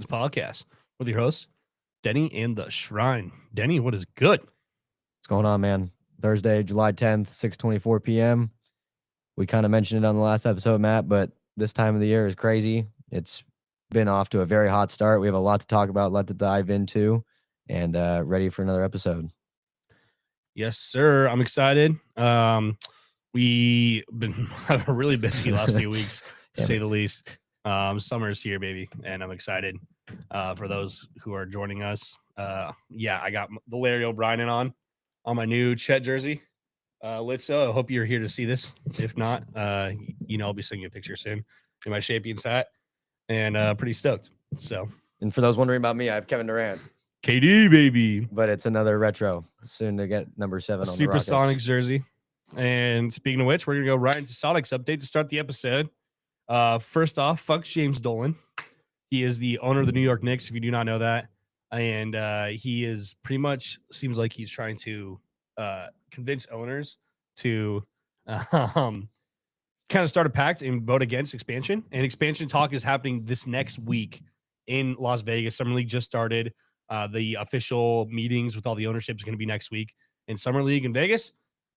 Podcast with your hosts, Denny and the Shrine. Denny, what is good? What's going on, man? Thursday, July 10th, 6:24 p.m. We kind of mentioned it on the last episode, Matt, but this time of the year is crazy. It's been off to a very hot start. We have a lot to talk about, a lot to dive into, and ready for another episode. Yes, sir. I'm excited. We been have a really busy last few weeks, to say the least. Summer's here, baby, and I'm excited for those who are joining us. I got the Larry O'Brien on my new Chet jersey. Litzo, I hope you're here to see this. If not, I'll be sending you a picture soon in my Shapians hat, and pretty stoked. So, and for those wondering about me, I have Kevin Durant. KD, baby. But it's another retro. Soon to get number 7 on the Super Rockets. Sonics jersey. And speaking of which, we're going to go right into Sonics update to start the episode. First off, fuck James Dolan. He is the owner of the New York Knicks, if you do not know that. And he is pretty much seems like he's trying to convince owners to kind of start a pact and vote against expansion. And expansion talk is happening this next week in Las Vegas. Summer League just started. The official meetings with all the ownership is going to be next week in Summer League in Vegas.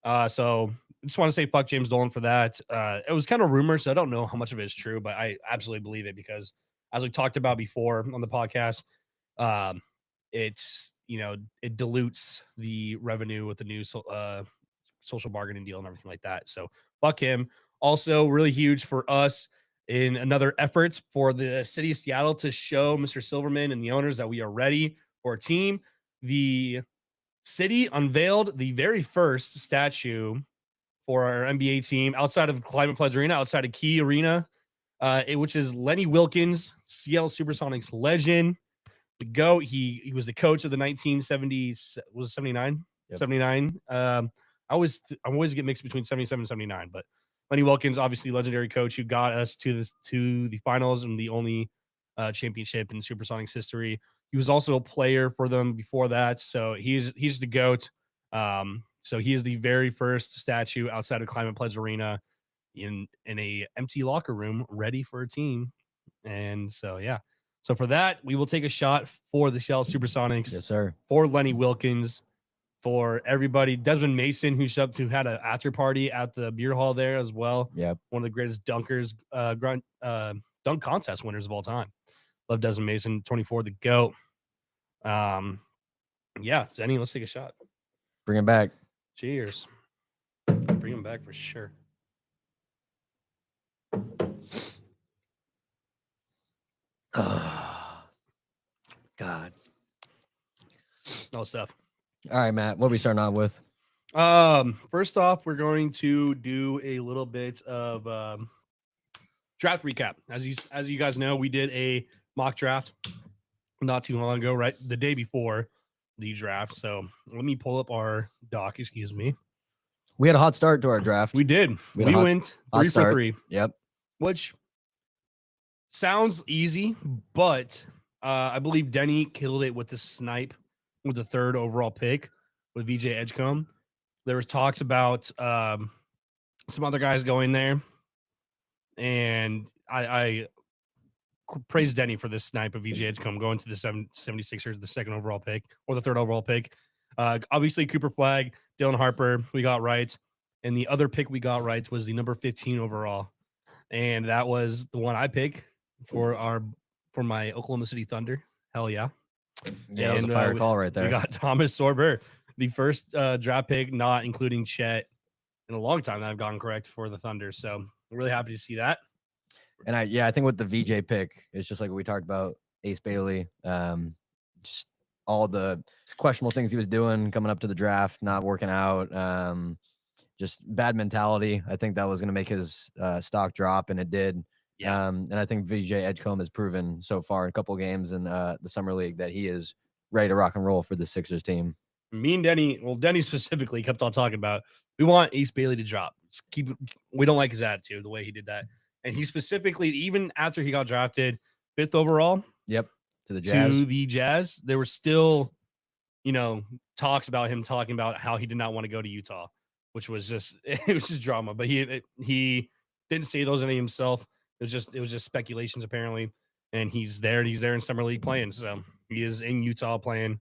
So I just want to say fuck James Dolan for that. It was kind of rumor, so I don't know how much of it is true, but I absolutely believe it because as we talked about before on the podcast, it dilutes the revenue with the new social bargaining deal and everything like that. So fuck him. Also, really huge for us in another efforts for the city of Seattle to show Mr. Silverman and the owners that we are ready for a team. The city unveiled the very first statue for our NBA team outside of Climate Pledge Arena, outside of Key Arena, which is Lenny Wilkens, Seattle Supersonics legend, the GOAT. He was the coach of the 1970s. Was it 79? Yep. 79. I always get mixed between 77 and 79, but Lenny Wilkens, obviously legendary coach who got us to the finals and the only championship in Supersonics history. He was also a player for them before that, so he's the GOAT. So he is the very first statue outside of Climate Pledge Arena in a empty locker room, ready for a team. And so so for that, we will take a shot for the Seattle Supersonics. Yes, sir. For Lenny Wilkens. For everybody, Desmond Mason, who had an after party at the beer hall there as well. Yep. One of the greatest dunkers, dunk contest winners of all time. Love Desmond Mason, 24, the GOAT. Zenny, let's take a shot. Bring him back. Cheers. Bring him back for sure. God. No stuff. All right, Matt, what are we starting out with? First off, we're going to do a little bit of draft recap. As you guys know, we did a mock draft not too long ago, right? The day before the draft. So let me pull up our doc. Excuse me. We had a hot start to our draft. We did. We went 3 for 3. Yep. Which sounds easy, but I believe Denny killed it with the snipe with the 3rd overall pick with VJ Edgecombe. There was talks about some other guys going there, and I praise Denny for this snipe of VJ Edgecombe going to the 76ers, the 2nd overall pick or the 3rd overall pick. Obviously, Cooper Flagg, Dylan Harper, we got right, and the other pick we got right was the number 15 overall, and that was the one I picked for my Oklahoma City Thunder. Hell yeah. Yeah, that was a fire call right there. We got Thomas Sorber, the first draft pick, not including Chet, in a long time that I've gotten correct for the Thunder. So I'm really happy to see that. And I think with the VJ pick, it's just like we talked about Ace Bailey, just all the questionable things he was doing coming up to the draft, not working out, just bad mentality. I think that was going to make his stock drop, and it did. Yeah. And I think VJ Edgecombe has proven so far in a couple of games in the Summer League that he is ready to rock and roll for the Sixers team. Me and Denny, Denny specifically kept on talking about, we want Ace Bailey to drop. We don't like his attitude, the way he did that. And he specifically, even after he got drafted 5th overall. Yep. To the Jazz. There were still, talks about him talking about how he did not want to go to Utah, which was just, it was just drama. But he didn't say those any himself. It was just speculations, apparently. and he's there. He's there in summer league playing. So he is in Utah playing.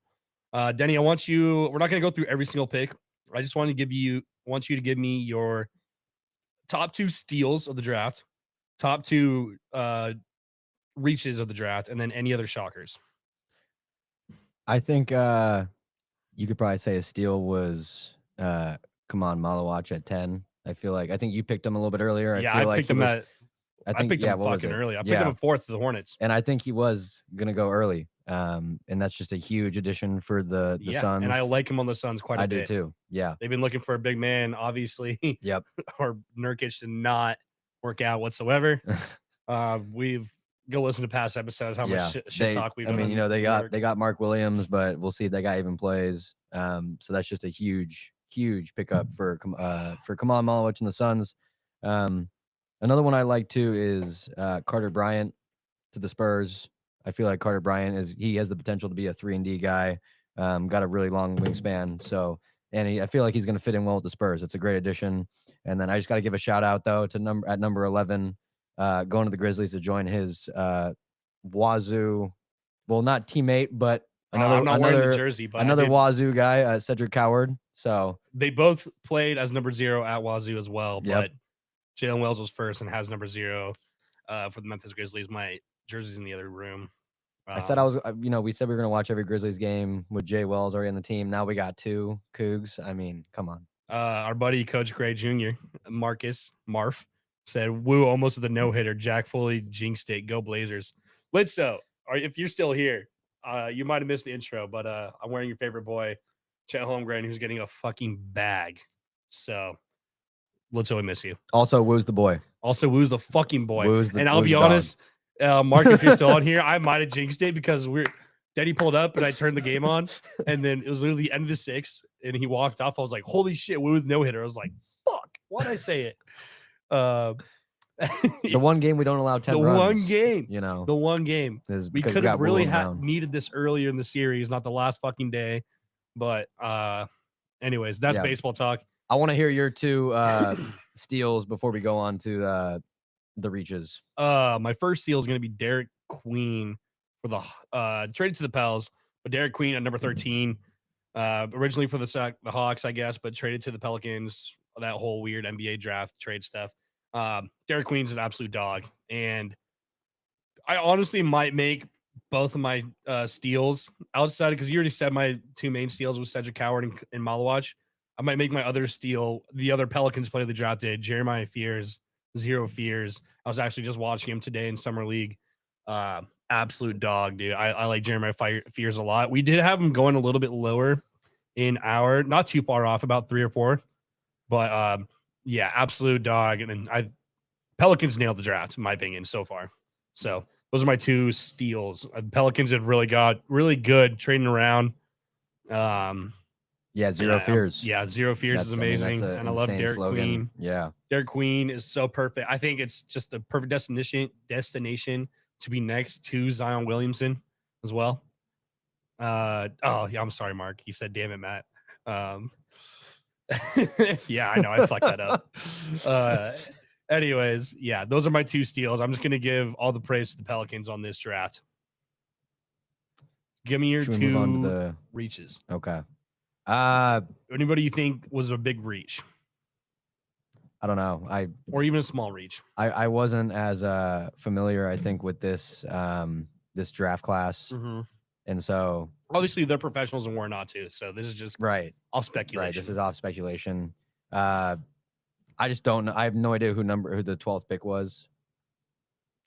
Denny, we're not going to go through every single pick. I just want you to give me your top 2 steals of the draft, top 2 reaches of the draft, and then any other shockers. I think you could probably say a steal was Kaman Malawach at 10. I think you picked him a little bit earlier. Yeah, I feel I like picked him at. I picked him what was fucking it? early. I picked him 4th to the Hornets. And I think he was gonna go early. And that's just a huge addition for the Suns. And I like him on the Suns quite a bit. I do too. Yeah. They've been looking for a big man, obviously. Yep. Or Nurkic did not work out whatsoever. We've go listen to past episodes, how much shit talk we've done. I mean, they got Mark Williams, but we'll see if that guy even plays. So that's just a huge pickup for Kaman Malawich and the Suns. Another one I like too is Carter Bryant to the Spurs. I feel like Carter Bryant has the potential to be a 3-and-D guy. Got a really long wingspan. So, I feel like he's going to fit in well with the Spurs. It's a great addition. And then I just got to give a shout out though to number 11, going to the Grizzlies to join his Wazoo, well, not teammate, but I'm not wearing the jersey, but another Wazoo guy, Cedric Coward. So they both played as number 0 at Wazoo as well. Yep. But Jalen Wells was first and has number 0 for the Memphis Grizzlies. My jersey's in the other room. I said we said we were going to watch every Grizzlies game with Jay Wells already on the team. Now we got 2 Cougs. I mean, come on. Our buddy, Coach Gray Jr., Marf, said, woo, almost with a no-hitter. Jack Foley jinxed it. Go Blazers. Litzo, if you're still here, you might have missed the intro, but I'm wearing your favorite boy, Chet Holmgren, who's getting a fucking bag. So, Litzo, I miss you. Also, Woo's the boy. Also, Woo's the fucking boy. And I'll be honest, Mark, if you're still on here, I might have jinxed it because Denny pulled up and I turned the game on, and then it was literally the end of the 6th, and he walked off. I was like, holy shit, Woo with no hitter. I was like, fuck, why'd I say it? The one game we don't allow 10 the runs. One game. The one game. We could have really needed this earlier in the series, not the last fucking day. But anyways, that's baseball talk. I want to hear your 2 steals before we go on to the reaches. My first steal is going to be Derek Queen for the traded to the Pels, but Derek Queen at number 13, originally for the Hawks, I guess, but traded to the Pelicans. That whole weird NBA draft trade stuff. Derek Queen's an absolute dog, and I honestly might make both of my steals outside, because you already said my 2 main steals was Cedric Coward and Malawach. I might make my other steal the other Pelicans player they drafted, Jeremiah Fears, 0 fears. I was actually just watching him today in summer league. Absolute dog, dude. I like Jeremiah Fears a lot. We did have him going a little bit lower in our, not too far off, about 3 or 4, but yeah, absolute dog. And then Pelicans nailed the draft, in my opinion, so far. So those are my 2 steals. Pelicans have really got really good trading around. Yeah, 0 fears. Yeah, 0 fears is amazing. And I love Derek slogan. Queen. Yeah. Derek Queen is so perfect. I think it's just the perfect destination to be next to Zion Williamson as well. Yeah, I'm sorry, Mark. He said, damn it, Matt. Yeah, I know. I fucked that up. Anyways, yeah, those are my 2 steals. I'm just going to give all the praise to the Pelicans on this draft. Give me your 2 reaches. Okay. Anybody you think was a big reach? I don't know. Or even a small reach. I wasn't as familiar, I think, with this this draft class. Mm-hmm. And so obviously they're professionals and we're not too. So this is just off speculation. Right. This is off speculation. I just don't know. I have no idea who the 12th pick was.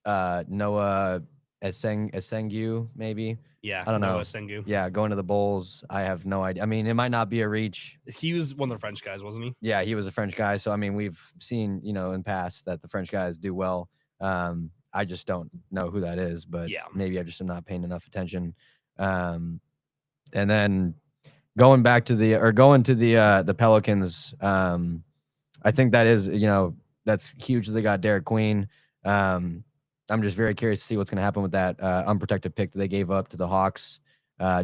Noah Esengu, maybe. Yeah, I don't know. Noah Esengu. Yeah, going to the Bulls. I have no idea. I mean, it might not be a reach. He was one of the French guys, wasn't he? Yeah, he was a French guy. So I mean, we've seen, in past that the French guys do well. I just don't know who that is, but maybe I just am not paying enough attention. And then going to the Pelicans, I think that is, that's huge. They got Derek Queen. I'm just very curious to see what's going to happen with that unprotected pick that they gave up to the Hawks,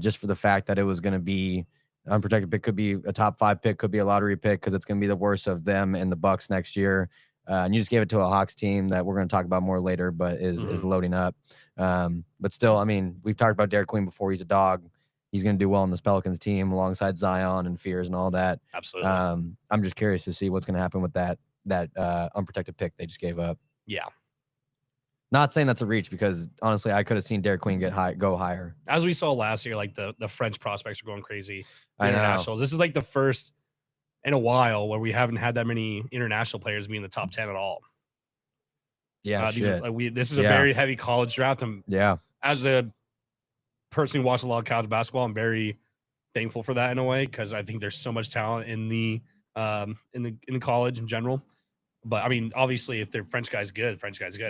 just for the fact that it was going to be unprotected pick, could be a top 5 pick, could be a lottery pick, because it's going to be the worst of them and the Bucks next year. and you just gave it to a Hawks team that we're going to talk about more later, but is loading up. But still, I mean, we've talked about Derek Queen before. He's a dog. He's going to do well on this Pelicans team alongside Zion and Fears and all that. Absolutely. I'm just curious to see what's going to happen with that unprotected pick they just gave up. Yeah. Not saying that's a reach, because honestly, I could have seen Derek Queen go higher. As we saw last year, like the French prospects are going crazy. I know. Internationals. This is like the first in a while where we haven't had that many international players be in the top 10 at all. Yeah, this is a very heavy college draft. As a person who watched a lot of college basketball, I'm very thankful for that in a way, because I think there's so much talent in the college in general. But I mean, obviously, if the French guy's good.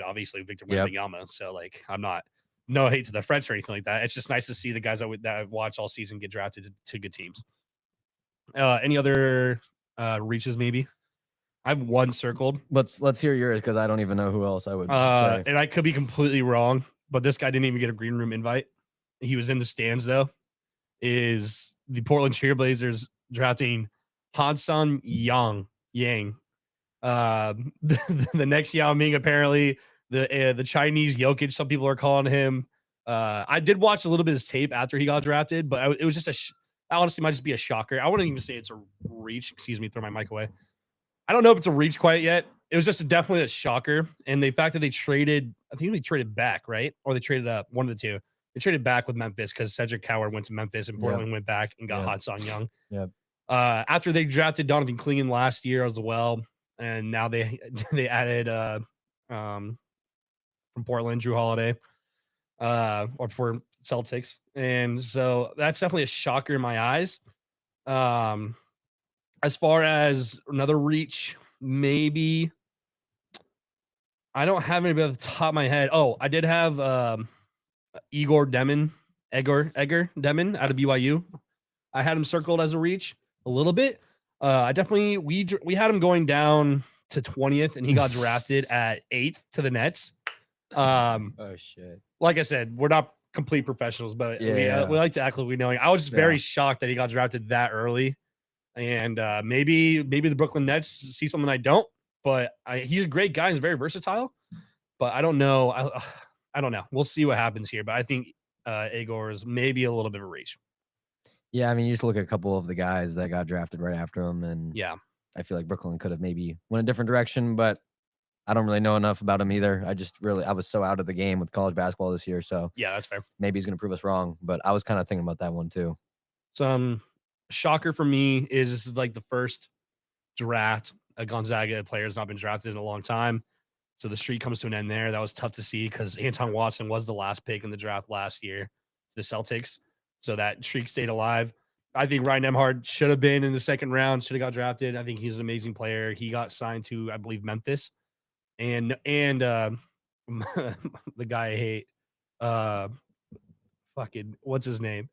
Obviously, Victor Wembanyama. So like, I'm not no hate to the French or anything like that. It's just nice to see the guys that I've watched all season get drafted to good teams. Any other reaches? Maybe I have one circled. Let's hear yours, because I don't even know who else I would say. And I could be completely wrong, but this guy didn't even get a green room invite. He was in the stands though. Is the Portland Trailblazers drafting Hansan Yang? The next Yao Ming, apparently the Chinese Jokic, some people are calling him. I did watch a little bit of his tape after he got drafted, but it was just honestly might just be a shocker. I wouldn't even say it's a reach. Excuse me, throw my mic away. I don't know if it's a reach quite yet. It was just definitely a shocker. And the fact that they traded, I think they traded back, right? Or they traded up, one of the two. They traded back with Memphis because Cedric Coward went to Memphis and Portland went back and got Hansan Young. After they drafted Donovan Clingan last year as well. And now they added from Portland, Drew Holiday, or for Celtics. And so that's definitely a shocker in my eyes. As far as another reach, maybe I don't have anybody at the top of my head. Oh, I did have Edgar Demon out of BYU. I had him circled as a reach a little bit. I definitely we had him going down to 20th, and he got drafted at 8th to the Nets. Oh shit! Like I said, we're not complete professionals, but we like to act like we know. I was just very shocked that he got drafted that early, and maybe the Brooklyn Nets see something I don't. But he's a great guy. He's very versatile, but I don't know. I don't know. We'll see what happens here, but I think Igor is maybe a little bit of a reach. Yeah, I mean, you just look at a couple of the guys that got drafted right after him, and I feel like Brooklyn could have maybe went a different direction, but I don't really know enough about him either. I was so out of the game with college basketball this year, so yeah, that's fair. Maybe he's going to prove us wrong, but I was kind of thinking about that one too. Some shocker for me is this is like the first draft a Gonzaga player has not been drafted in a long time. So the streak comes to an end there. That was tough to see because Anton Watson was the last pick in the draft last year, the Celtics. So that streak stayed alive. I think Ryan Nembhard should have been in the second round, should have got drafted. I think he's an amazing player. He got signed to, I believe, Memphis. And the guy I hate, what's his name?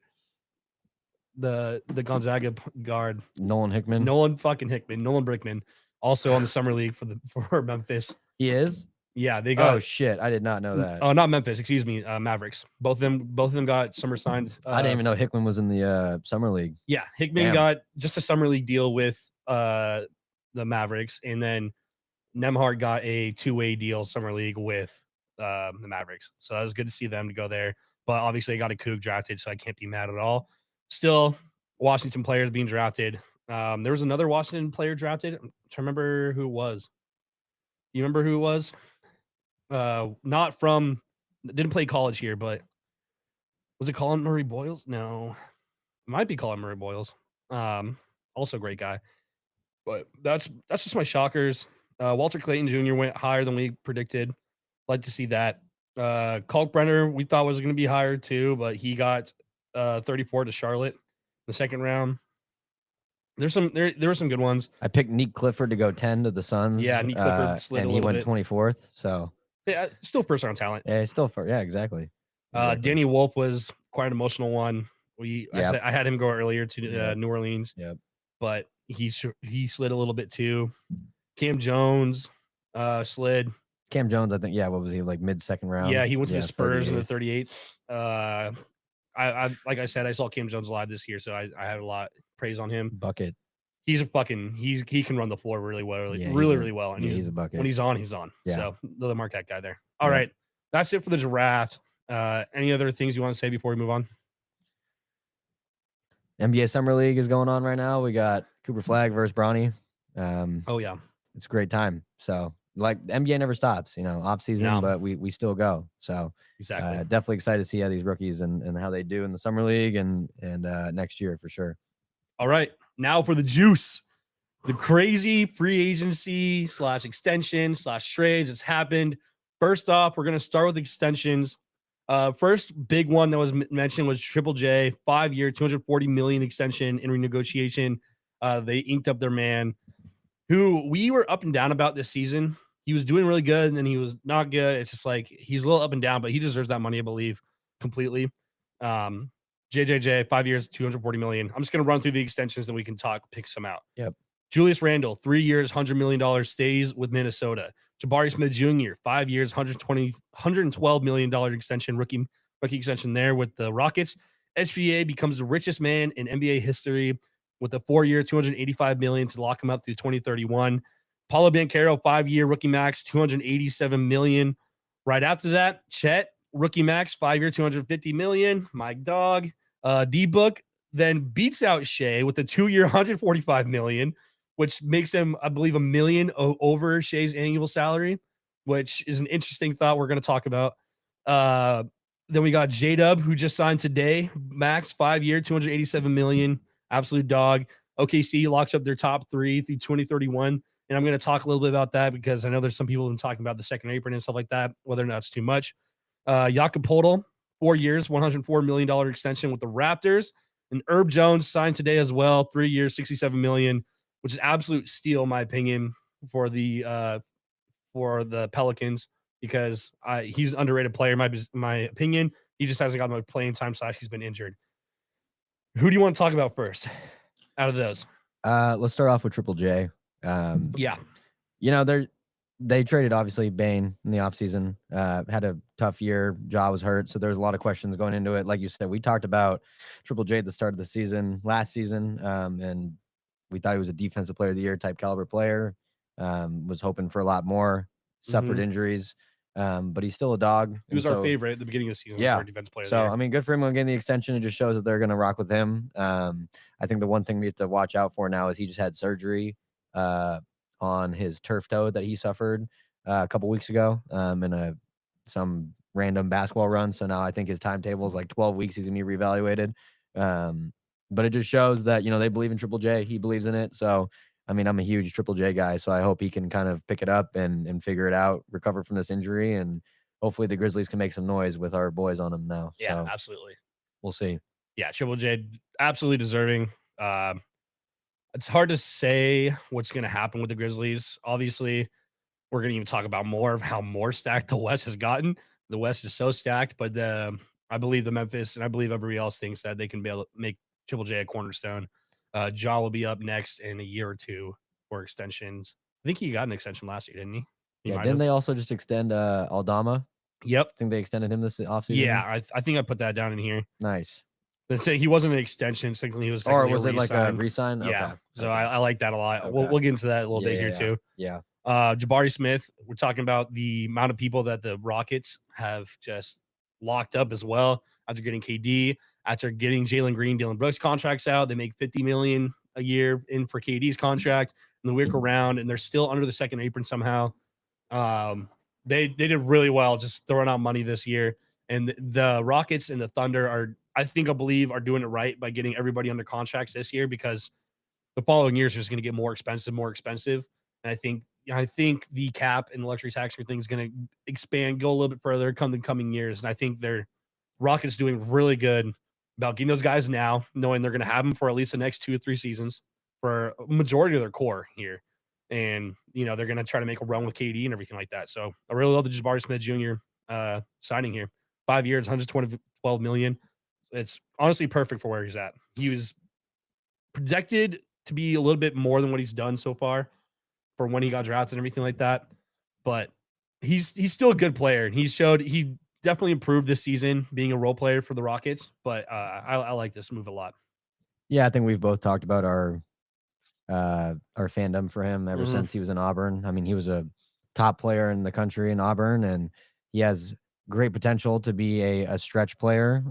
The Gonzaga guard. Nolan Brickman, also on the summer league for Memphis. He is? Yeah, they got. Oh shit! I did not know that. Oh, not Memphis. Excuse me, Mavericks. Both of them got summer signed. I didn't even know Hickman was in the summer league. Yeah, Hickman got just a summer league deal with the Mavericks, and then Nembhard got a two-way deal summer league with the Mavericks. So that was good to see them to go there. But obviously, I got a Coug drafted, so I can't be mad at all. Still, Washington players being drafted. There was another Washington player drafted. I'm trying to remember who it was. You remember who it was? Didn't play college here, but was it Colin Murray Boyles? No, it might be Colin Murray Boyles. Also a great guy. But that's just my shockers. Walter Clayton Jr. went higher than we predicted. Like to see that. Kalkbrenner we thought was going to be higher too, but he got 34 to Charlotte in the second round. There were some good ones. I picked Nick Clifford to go 10 to the Suns. Yeah, Nick Clifford slid and a he little went bit. 24th. So yeah, still first round talent. Yeah, exactly. Danny Wolf was quite an emotional one. I had him go earlier to New Orleans. Yep. But he slid a little bit too. Cam Jones slid. Cam Jones, I think, what was he, like mid-second round? Yeah, he went to the Spurs 38th. in the 38th. I like I said, I saw Cam Jones live this year, so I had a lot of praise on him. Bucket. he's a fucking he can run the floor really well, really, Yeah, really well. And he's a bucket. when he's on, he's on. Yeah. So the Marquette guy there. All Yeah. right. That's it for the draft. Any other things you want to say before we move on? NBA Summer League is going on right now. We got Cooper Flag versus Bronny. Oh yeah. It's a great time. So like the NBA never stops, off season, No. but we still go. So Exactly. definitely excited to see how these rookies and how they do in the Summer League and next year for sure. All right. Now for the juice. The crazy free agency / extension / trades. It's happened. First off, we're going to start with extensions. First big one that was mentioned was Triple J, 5-year, $240 million extension in renegotiation. They inked up their man, who we were up and down about this season. He was doing really good, and then he was not good. It's just like he's a little up and down, but he deserves that money, I believe, completely. JJJ, 5 years, $240 million. I'm just going to run through the extensions, and we can pick some out. Yep. Julius Randle, 3 years, $100 million, stays with Minnesota. Jabari Smith Jr., 5 years, $112 million extension, rookie extension there with the Rockets. SGA becomes the richest man in NBA history with a 4-year, $285 million to lock him up through 2031. Paulo Banchero, 5-year rookie max, $287 million. Right after that, Chet, rookie max, 5-year, $250 million. My dog, D-Book, then beats out Shea with a 2-year, $145 million. Which makes him, I believe, $1 million over Shea's annual salary, which is an interesting thought we're going to talk about. Then we got J-Dub, who just signed today, max 5-year, $287 million, absolute dog. OKC locks up their top 3 through 2031, and I'm going to talk a little bit about that because I know there's some people who been talking about the second apron and stuff like that, whether or not it's too much. Jakob Poeltl, 4 years, $104 million extension with the Raptors, and Herb Jones signed today as well, 3 years, $67 million. Which is absolute steal, in my opinion, for the Pelicans because he's an underrated player. My opinion, he just hasn't gotten much playing time. / he's been injured. Who do you want to talk about first out of those? Let's start off with Triple J. Yeah, they traded obviously Bane in the offseason. Had a tough year. Ja was hurt, so there's a lot of questions going into it. Like you said, we talked about Triple J at the start of the season last season, and we thought he was a defensive player of the year type caliber player. Was hoping for a lot more. Suffered injuries, but he's still a dog. He was our favorite at the beginning of the season. Yeah, our defensive player. So I mean, good for him on getting the extension. It just shows that they're going to rock with him. I think the one thing we have to watch out for now is he just had surgery on his turf toe that he suffered a couple weeks ago in some random basketball run. So now I think his timetable is like 12 weeks. He's going to be reevaluated. But it just shows that, they believe in Triple J. He believes in it. So, I mean, I'm a huge Triple J guy. So I hope he can kind of pick it up and figure it out, recover from this injury. And hopefully the Grizzlies can make some noise with our boys on him now. Yeah, so absolutely. We'll see. Yeah, Triple J, absolutely deserving. It's hard to say what's going to happen with the Grizzlies. Obviously, we're going to even talk about more of how more stacked the West has gotten. The West is so stacked, but I believe the Memphis and I believe everybody else thinks that they can be able to make Triple J a cornerstone. Ja will be up next in a year or two for extensions. I think he got an extension last year, didn't he? Didn't they also just extend Aldama? Yep. I think they extended him this offseason. Yeah, I think I put that down in here. Nice. Let's say he wasn't an extension. Technically, he was. Or was it like a re-sign? Yeah. Okay. So I like that a lot. Okay. We'll get into that a little bit here too. Yeah. Jabari Smith. We're talking about the amount of people that the Rockets have just locked up as well after getting KD, after getting Jalen Green, Dylan Brooks contracts out. They make $50 million a year in for KD's contract, and they work around, and they're still under the second apron somehow. They did really well just throwing out money this year, and the Rockets and the Thunder I believe are doing it right by getting everybody under contracts this year because the following years are just going to get more expensive. And I think the cap and the luxury tax thing is going to expand, go a little bit further come the coming years. And I think their Rockets doing really good about getting those guys now, knowing they're going to have them for at least the next 2 or 3 seasons for a majority of their core here. And, they're going to try to make a run with KD and everything like that. So I really love the Jabari Smith Jr. Signing here. 5 years, $112 million. It's honestly perfect for where he's at. He was projected to be a little bit more than what he's done so far for when he got drafted and everything like that. But he's still a good player, and he definitely improved this season being a role player for the Rockets. But I like this move a lot. Yeah, I think we've both talked about our our fandom for him ever Mhm. since he was in Auburn. I mean, he was a top player in the country in Auburn, and he has great potential to be a stretch player.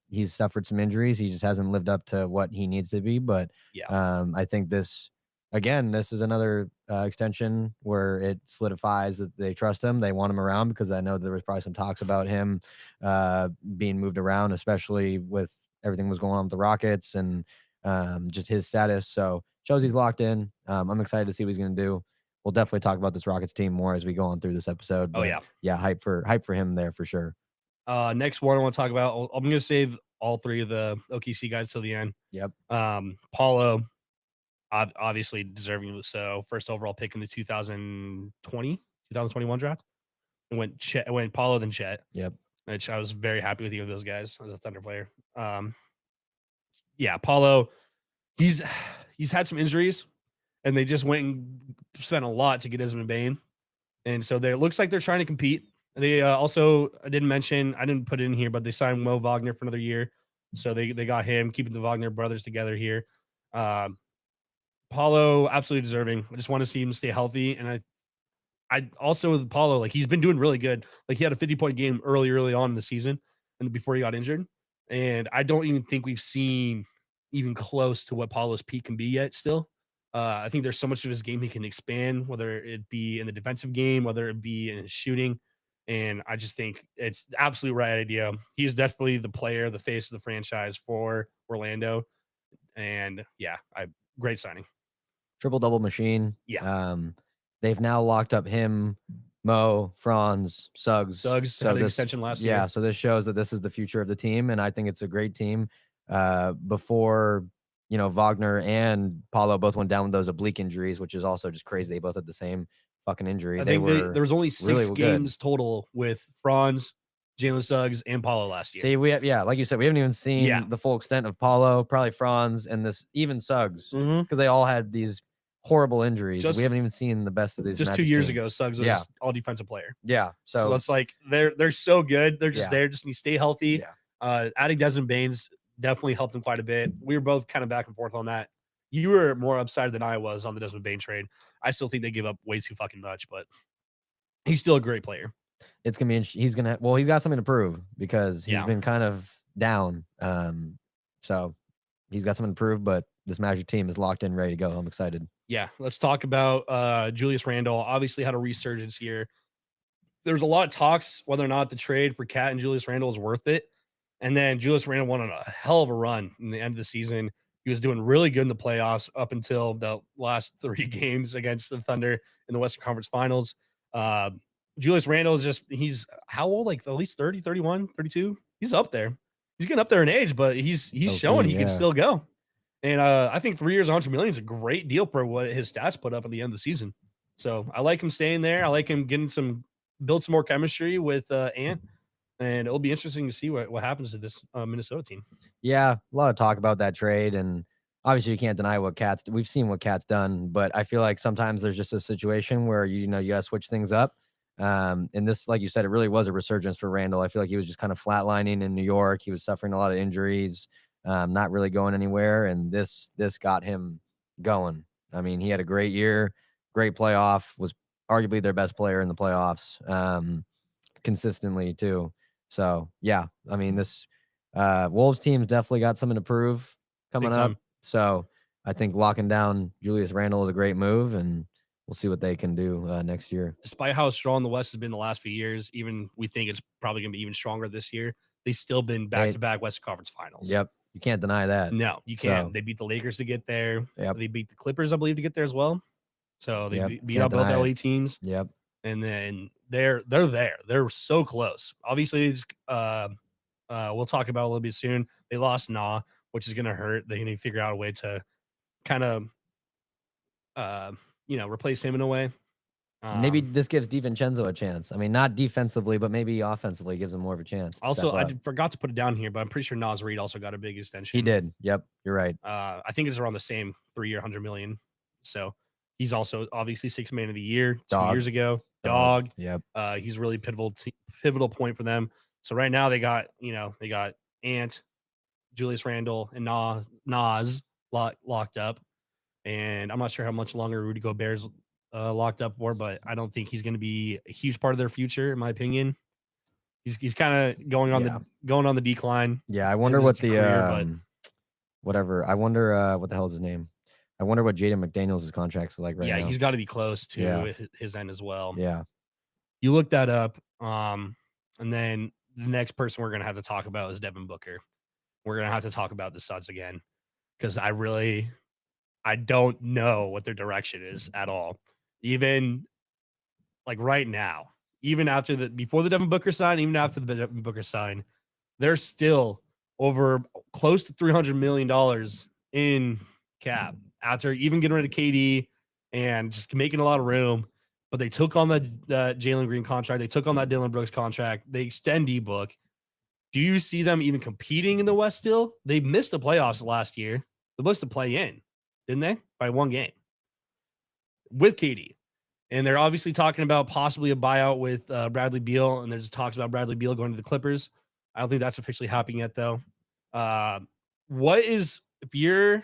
He's suffered some injuries. He just hasn't lived up to what he needs to be. But Yeah. I think this is another extension where it solidifies that they trust him. They want him around because I know there was probably some talks about him being moved around, especially with everything was going on with the Rockets and just his status. So shows he's locked in. I'm excited to see what he's going to do. We'll definitely talk about this Rockets team more as we go on through this episode. Oh But yeah. yeah, hype for him there for sure. Next one I want to talk about. I'm going to save all three of the OKC guys till the end. Yep. Paulo, obviously deserving so. First overall pick in the 2021 draft. It went Paulo then Chet. Yep. Which I was very happy with either of those guys as a Thunder player. Yeah, Paulo, he's had some injuries, and they just went and spent a lot to get Desmond Bane, and so it looks like they're trying to compete. They also I didn't put it in here, but they signed Mo Wagner for another year, so they got him, keeping the Wagner brothers together here. Paulo absolutely deserving. I just want to see him stay healthy, and I also with Paulo, like he's been doing really good. Like he had a 50-point game early on in the season, and before he got injured. And I don't even think we've seen even close to what Paulo's peak can be yet. Still, I think there's so much of his game he can expand, whether it be in the defensive game, whether it be in his shooting. And I just think it's the absolute right idea. He's definitely the player, the face of the franchise for Orlando. And yeah, great signing. Triple double machine. Yeah. They've now locked up him, Mo, Franz, Suggs. Suggs had an extension last year. Yeah, so this shows that this is the future of the team, and I think it's a great team. Before Wagner and Paulo both went down with those oblique injuries, which is also just crazy. They both had the same fucking injury. I think there was only 6 really games total with Franz, Jalen Suggs, and Paulo last year. See, like you said, we haven't even seen the full extent of Paulo, probably Franz, and this even Suggs, because they all had these horrible injuries. We haven't even seen the best of these. Just 2 years ago, Suggs was all defensive player. Yeah, so it's like they're so good. They're just there, just need to stay healthy. Yeah. Adding Desmond Baines definitely helped him quite a bit. We were both kind of back and forth on that. You were more upset than I was on the Desmond Bane trade. I still think they give up way too fucking much, but he's still a great player. It's gonna be. He's got something to prove because he's been kind of down. So he's got something to prove, but this Magic team is locked in, ready to go. I'm excited. Yeah, let's talk about Julius Randle. Obviously had a resurgence here. There's a lot of talks whether or not the trade for Cat and Julius Randle is worth it. And then Julius Randle went on a hell of a run in the end of the season. He was doing really good in the playoffs up until the last 3 games against the Thunder in the Western Conference Finals. Julius Randle is he's how old? Like at least 30, 31, 32? He's up there. He's getting up there in age, but he's showing he can still go. And I think 3 years, $100 million is a great deal for what his stats put up at the end of the season. So I like him staying there. I like him build some more chemistry with Ant. And it'll be interesting to see what happens to this Minnesota team. Yeah, a lot of talk about that trade, and obviously you can't deny we've seen what Cat's done, but I feel like sometimes there's just a situation where you gotta switch things up. And this, like you said, it really was a resurgence for Randle. I feel like he was just kind of flatlining in New York. He was suffering a lot of injuries, not really going anywhere, and this got him going. I mean, he had a great year, great playoff, was arguably their best player in the playoffs, consistently too. So yeah, I mean, this Wolves team's definitely got something to prove coming up. So I think locking down Julius Randle is a great move, and we'll see what they can do next year. Despite how strong the West has been the last few years, even we think it's probably going to be even stronger this year. They've still been back-to-back Western Conference Finals. Yep, you can't deny that. No, you can't. So, they beat the Lakers to get there. Yep. They beat the Clippers, I believe, to get there as well. So they beat out both LA teams. Yep. And then they're there. They're so close. Obviously, we'll talk about it a little bit soon. They lost Nah, which is going to hurt. They need to figure out a way to kind of, replace him in a way. Maybe this gives DiVincenzo a chance. I mean, not defensively, but maybe offensively gives him more of a chance. Also, I forgot to put it down here, but I'm pretty sure Naz Reid also got a big extension. He did. Yep, you're right. I think it's around the same 3-year, $100 million. So he's also obviously Sixth Man of the Year 2 years ago. Dog. Yep. He's really pivotal point for them. So right now they got Ant, Julius Randle, and Nas locked up. and I'm not sure how much longer Rudy Gobert's locked up for, but I don't think he's going to be a huge part of their future, in my opinion. He's kind of going on the decline. Yeah, I wonder what the career, but whatever. I wonder what the hell is his name. I wonder what Jaden McDaniels' contract's like right now. Yeah, he's got to be close to his end as well. Yeah. You look that up. And then the next person we're going to have to talk about is Devin Booker. We're going to have to talk about the Suns again because I don't know what their direction is at all. Even like right now, even before the Devin Booker sign, even after the Devin Booker sign, they're still over close to $300 million in cap after even getting rid of KD and just making a lot of room. But they took on the Jalen Green contract. They took on that Dylan Brooks contract. They extend D-Book. Do you see them even competing in the West still? They missed the playoffs last year. They missed the play-in, didn't they? By one game with KD. And they're obviously talking about possibly a buyout with Bradley Beal. And there's talks about Bradley Beal going to the Clippers. I don't think that's officially happening yet, though. If you're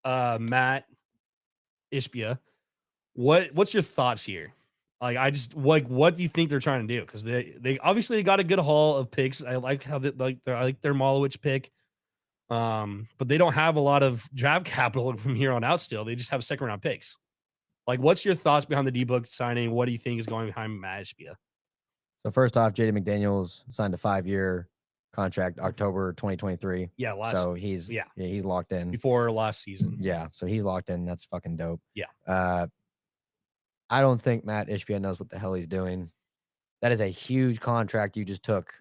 Matt Ishbia, what's your thoughts here? What do you think they're trying to do? Because they obviously got a good haul of picks. I like how I like their Malowich pick. But they don't have a lot of draft capital from here on out still. They just have second round picks. Like, what's your thoughts behind the D-Book signing? What do you think is going behind Matt Ishbia? So first off, Jaden McDaniels signed a 5-year contract October 2023. Yeah, he's locked in before last season. Yeah, so he's locked in. That's fucking dope. Yeah. I don't think Matt Ishbia knows what the hell he's doing. That is a huge contract you just took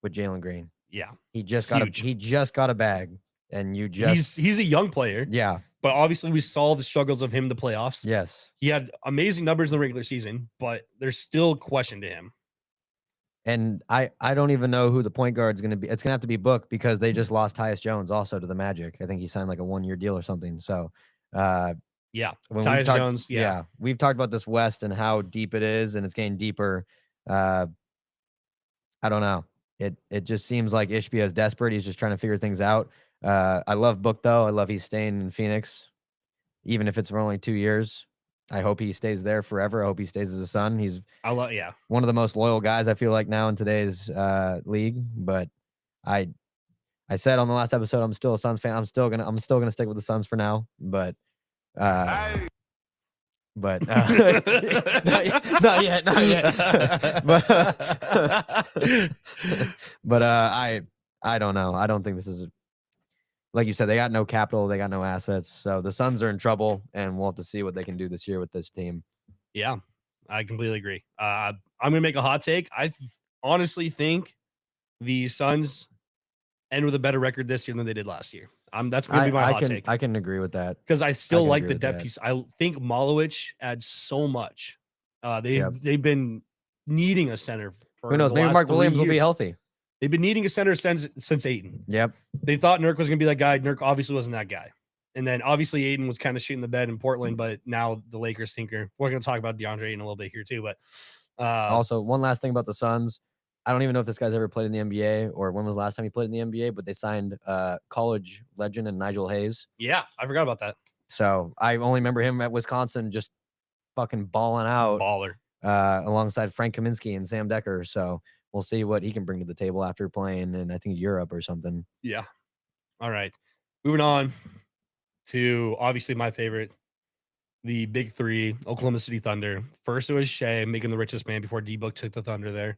with Jalen Green. Yeah, he just got a bag, and he's a young player. Yeah, but obviously we saw the struggles of him in the playoffs. Yes, he had amazing numbers in the regular season, but there's still question to him. And I don't even know who the point guard is going to be. It's going to have to be Book because they just lost Tyus Jones also to the Magic. I think he signed like a 1-year deal or something. So, yeah, Tyus Jones. Yeah, we've talked about this West and how deep it is, and it's getting deeper. I don't know. It just seems like Ishbia is desperate. He's just trying to figure things out. I love Book though. I love he's staying in Phoenix, even if it's for only 2 years. I hope he stays there forever. I hope he stays as a Sun. He's one of the most loyal guys I feel like now in today's league. But I said on the last episode I'm still a Suns fan. I'm still gonna stick with the Suns for now. But not yet. but I don't know. I don't think this is, like you said, they got no capital, they got no assets. So the Suns are in trouble, and we'll have to see what they can do this year with this team. Yeah, I completely agree. I'm gonna make a hot take. I honestly think the Suns end with a better record this year than they did last year. That's gonna be my hot take. I can agree with that because I still like the depth piece. I think Malowich adds so much. They've been needing a center. Who knows? Maybe Mark Williams will be healthy. They've been needing a center since Ayton. Yep. They thought Nurk was going to be that guy. Nurk obviously wasn't that guy. And then obviously Ayton was kind of shooting the bed in Portland, but now the Lakers tinker. We're going to talk about DeAndre Ayton a little bit here too. But also, one last thing about the Suns. I don't even know if this guy's ever played in the NBA or when was the last time he played in the NBA, but they signed college legend and Nigel Hayes. Yeah, I forgot about that. So I only remember him at Wisconsin just fucking balling out. Baller. Alongside Frank Kaminsky and Sam Decker. So we'll see what he can bring to the table after playing in, I think, Europe or something. Yeah. All right. Moving on to obviously my favorite, the big three, Oklahoma City Thunder. First, it was Shea making the richest man before D-Book took the Thunder there.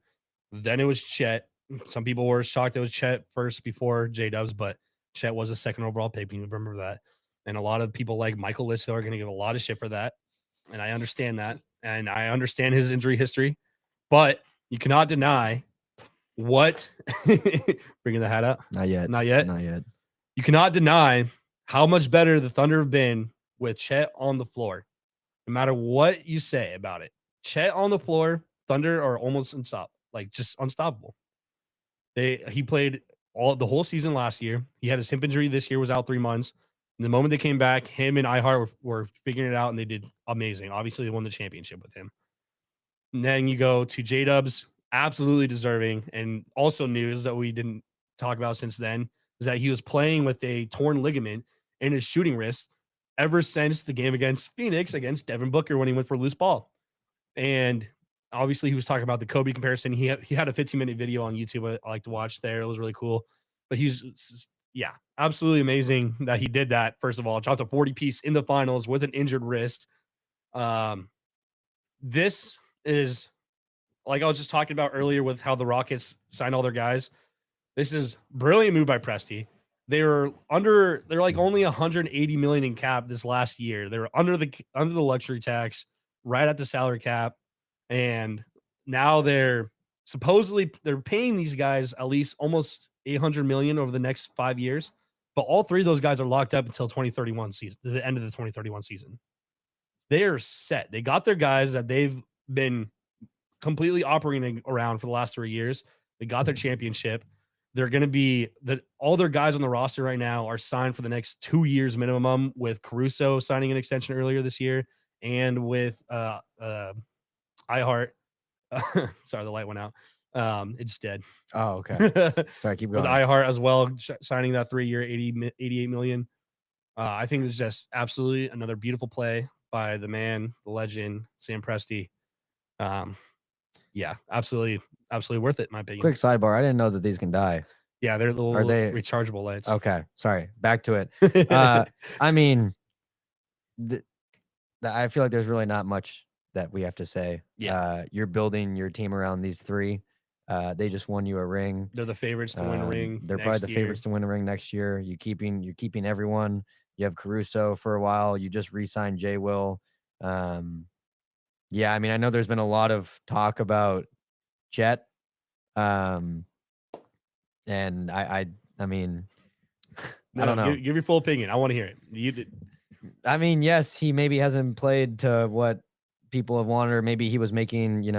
Then it was Chet. Some people were shocked it was Chet first before J-Dubs, but Chet was a second overall pick. You remember that. And a lot of people like Michael Lissow are going to give a lot of shit for that. And I understand that. And I understand his injury history. But you cannot deny what bringing the hat out. Not yet. You cannot deny how much better the Thunder have been with Chet on the floor. No matter what you say about it, Chet on the floor, Thunder are almost unstoppable. He played the whole season last year. He had his hip injury this year, was out 3 months. And the moment they came back, him and Ihart were figuring it out, and they did amazing. Obviously, they won the championship with him. And then you go to J-Dubs, absolutely deserving. And also news that we didn't talk about since then is that he was playing with a torn ligament in his shooting wrist. ever since the game against Phoenix against Devin Booker when he went for a loose ball. And obviously he was talking about the Kobe comparison. He had a 15-minute video on YouTube I like to watch there. It was really cool. But yeah, absolutely amazing that he did that. First of all, dropped a 40-piece in the finals with an injured wrist. This is, like I was just talking about earlier with how the Rockets signed all their guys. This is brilliant move by Presti. They're like only 180 million in cap this last year. They were under the luxury tax, right at the salary cap, and now they're paying these guys at least almost 800 million over the next 5 years. But all three of those guys are locked up until 2031 season, the end of the 2031 season. They are set. They got their guys that they've been completely operating around for the last 3 years. They got their championship. They're going to be all their guys on the roster right now are signed for the next 2 years minimum, with Caruso signing an extension earlier this year, and with iHeart. Sorry, the light went out. It's dead. Oh, okay. Sorry, keep going. With iHeart as well, signing that 3-year, 88 million. I think it's just absolutely another beautiful play by the man, the legend, Sam Presti. Yeah, absolutely worth it, in my opinion. Quick sidebar: I didn't know that these can die. Yeah, they're little rechargeable lights. Okay, sorry. Back to it. I mean, I feel like there's really not much that we have to say. Yeah, you're building your team around these three. They just won you a ring. They're the favorites to win a ring. They're probably the favorites to win a ring next year. You're keeping everyone. You have Caruso for a while. You just re-signed Jay Will. Yeah, I mean, I know there's been a lot of talk about Chet. And I mean, I don't know. Give your full opinion. I want to hear it. I mean, yes, he maybe hasn't played to what people have wanted, or maybe he was making,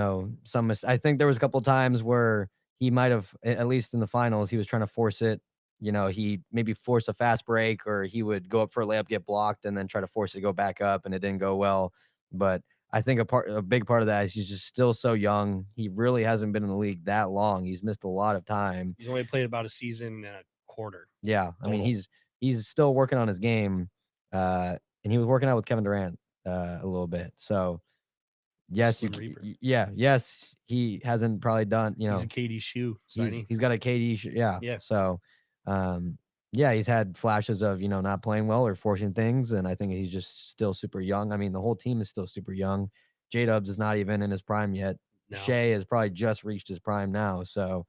some. I think there was a couple times where he might have, at least in the finals, he was trying to force it. He maybe forced a fast break, or he would go up for a layup, get blocked, and then try to force it to go back up, and it didn't go well. But I think a big part of that is he's just still so young. He really hasn't been in the league that long. He's missed a lot of time. He's only played about a season and a quarter. Yeah, I mean, he's still working on his game, and he was working out with Kevin Durant a little bit. So yes, yes, he hasn't probably done. He's a KD shoe. He's got a KD shoe. Yeah. So, yeah, he's had flashes of, not playing well or forcing things. And I think he's just still super young. I mean, the whole team is still super young. J-Dubs is not even in his prime yet. No. Shea has probably just reached his prime now. So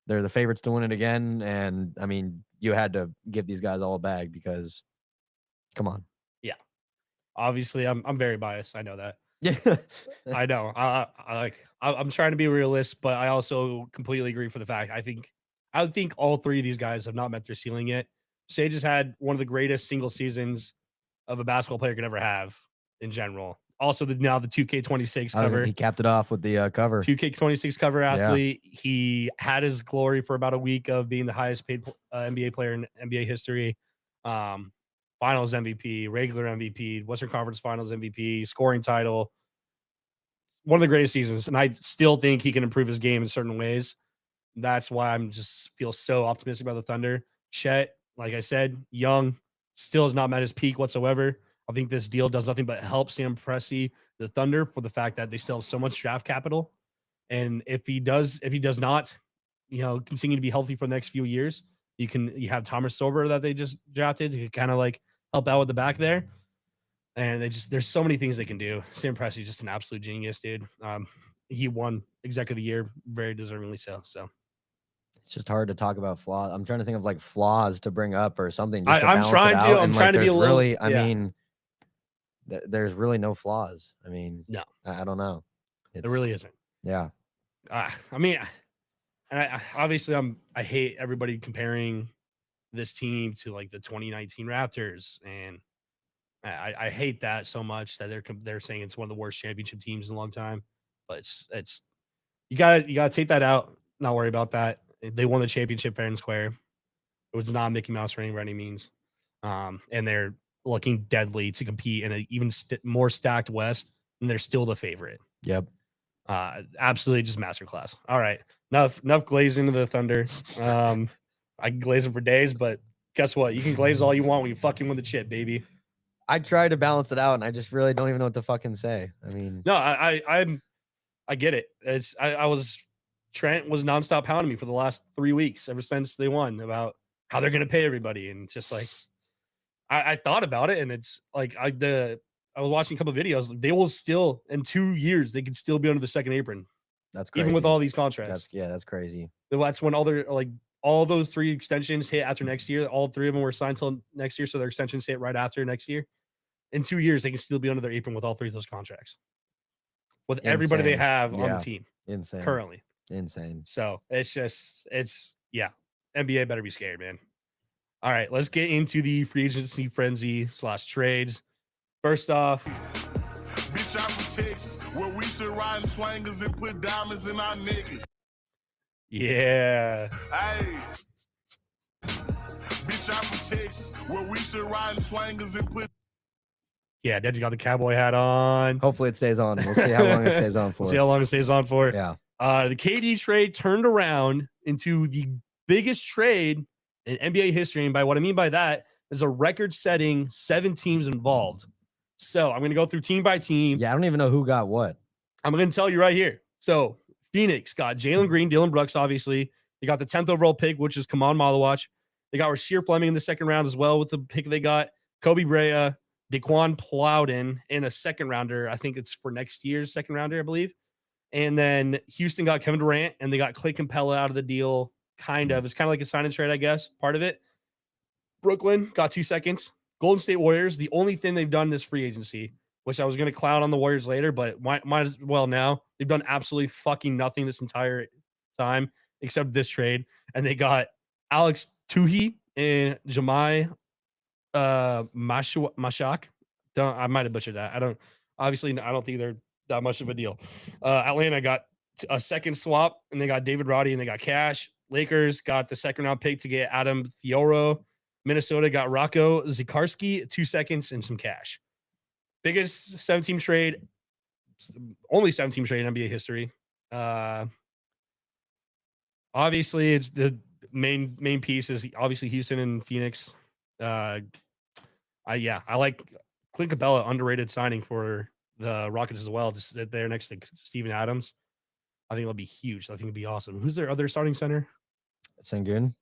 they're the favorites to win it again. And I mean, you had to give these guys all a bag because come on. Yeah. Obviously I'm very biased. I know that. Yeah. I know. I'm trying to be realist, but I also completely agree for the fact I think all three of these guys have not met their ceiling yet. Shea just had one of the greatest single seasons of a basketball player could ever have in general. Also, now the 2K26 cover. He capped it off with the cover. 2K26 cover athlete. Yeah. He had his glory for about a week of being the highest paid NBA player in NBA history. Finals MVP, regular MVP, Western Conference Finals MVP, scoring title. One of the greatest seasons. And I still think he can improve his game in certain ways. That's why I'm just feel so optimistic about the Thunder. Chet, like I said, young, still has not met his peak whatsoever. I think this deal does nothing but help Sam Presti, the Thunder, for the fact that they still have so much draft capital. And if he does not, continue to be healthy for the next few years, you have Thomas Sober that they just drafted who kind of like help out with the back there. And there's so many things they can do. Sam Presti is just an absolute genius, dude. He won Exec of the Year, very deservingly so. So it's just hard to talk about flaws. I'm trying to think of like flaws to bring up or something. I'm trying to be a little. Really, I mean, there's really no flaws. I mean, no, I don't know. There really isn't. Yeah. I mean, and obviously I hate everybody comparing this team to like the 2019 Raptors, and I hate that so much that they're saying it's one of the worst championship teams in a long time. But it's you gotta take that out. Not worry about that. They won the championship fair and square. It was not Mickey Mouse running by any means, and they're looking deadly to compete in an even more stacked West, and they're still the favorite. Yep. Absolutely just masterclass. All right, enough glazing to the Thunder. I can glaze them for days, but guess what? You can glaze all you want when you fucking win the chip, baby. I tried to balance it out, and I just really don't even know what to fucking say. I mean, No, I get it. I was Trent was nonstop hounding me for the last 3 weeks ever since they won about how they're gonna pay everybody, and just like I thought about it, and it's like I was watching a couple of videos. They will still in 2 years they could still be under the second apron, that's crazy. even with all these contracts. That's crazy. That's when all their like all those 3 extensions hit after next year. All 3 of them were signed till next year, so their extensions hit right after next year. In 2 years, they can still be under their apron with all 3 of those contracts. With everybody they Insane. have on Yeah. the team Insane. currently. Insane. So it's yeah. NBA better be scared, man. All right, let's get into the free agency frenzy / trades. First off, Bitch, I'm from Texas, where we should ride in swangers and put diamonds in our niggas. yeah. Hey. Bitch, I'm from Texas, where we should ride in swangers and put. Yeah, Deji got the cowboy hat on. Hopefully it stays on. We'll see how long it stays on for. We'll see how long it stays on for. Yeah. The KD trade turned around into the biggest trade in NBA history. And by what I mean by that is a record-setting 7 teams involved. So I'm going to go through team by team. Yeah, I don't even know who got what. I'm going to tell you right here. So Phoenix got Jalen Green, Dylan Brooks, obviously. They got the 10th overall pick, which is Kaman Malawach. They got Rasheer Fleming in the second round as well with the pick they got. Kobe Brea, Daquan Plowden in a second rounder. I think it's for next year's second rounder, I believe. And then Houston got Kevin Durant, and they got Clay Capella out of the deal. Kind of. It's kind of like a sign and trade, I guess, part of it. Brooklyn got 2 seconds. Golden State Warriors, the only thing they've done this free agency, which I was going to clown on the Warriors later, but might as well now. They've done absolutely fucking nothing this entire time except this trade. And they got Alex Tuhi and Jamai Mashak. I might have butchered that. I don't think they're that much of a deal. Atlanta got a second swap, and they got David Roddy, and they got cash. Lakers got the second round pick to get Adam Thioro. Minnesota got Rocco Zikarski, 2 seconds, and some cash. Biggest 7-team trade, only 7-team trade in NBA history. Obviously, it's the main piece is obviously Houston and Phoenix. I like Clint Capella, underrated signing for the Rockets as well. Just sit there next to Steven Adams. I think it'll be huge. I think it'll be awesome. Who's their other starting center? Sengun.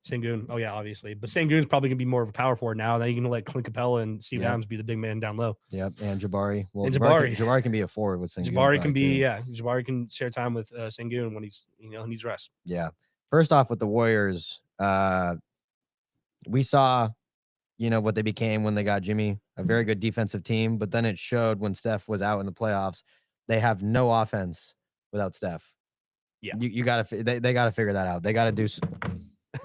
Oh yeah, obviously. But Sengun's probably gonna be more of a power forward now. Then you're gonna let Clint Capella and Steven Adams be the big man down low. Yep, and Jabari. Well, And Jabari can be a forward with Sengun. Jabari can share time with Sengun when he's needs rest. Yeah. First off, with the Warriors, we saw, what they became when they got Jimmy, a very good defensive team. But then it showed when Steph was out in the playoffs, they have no offense without Steph. Yeah, you gotta they gotta figure that out. They gotta do.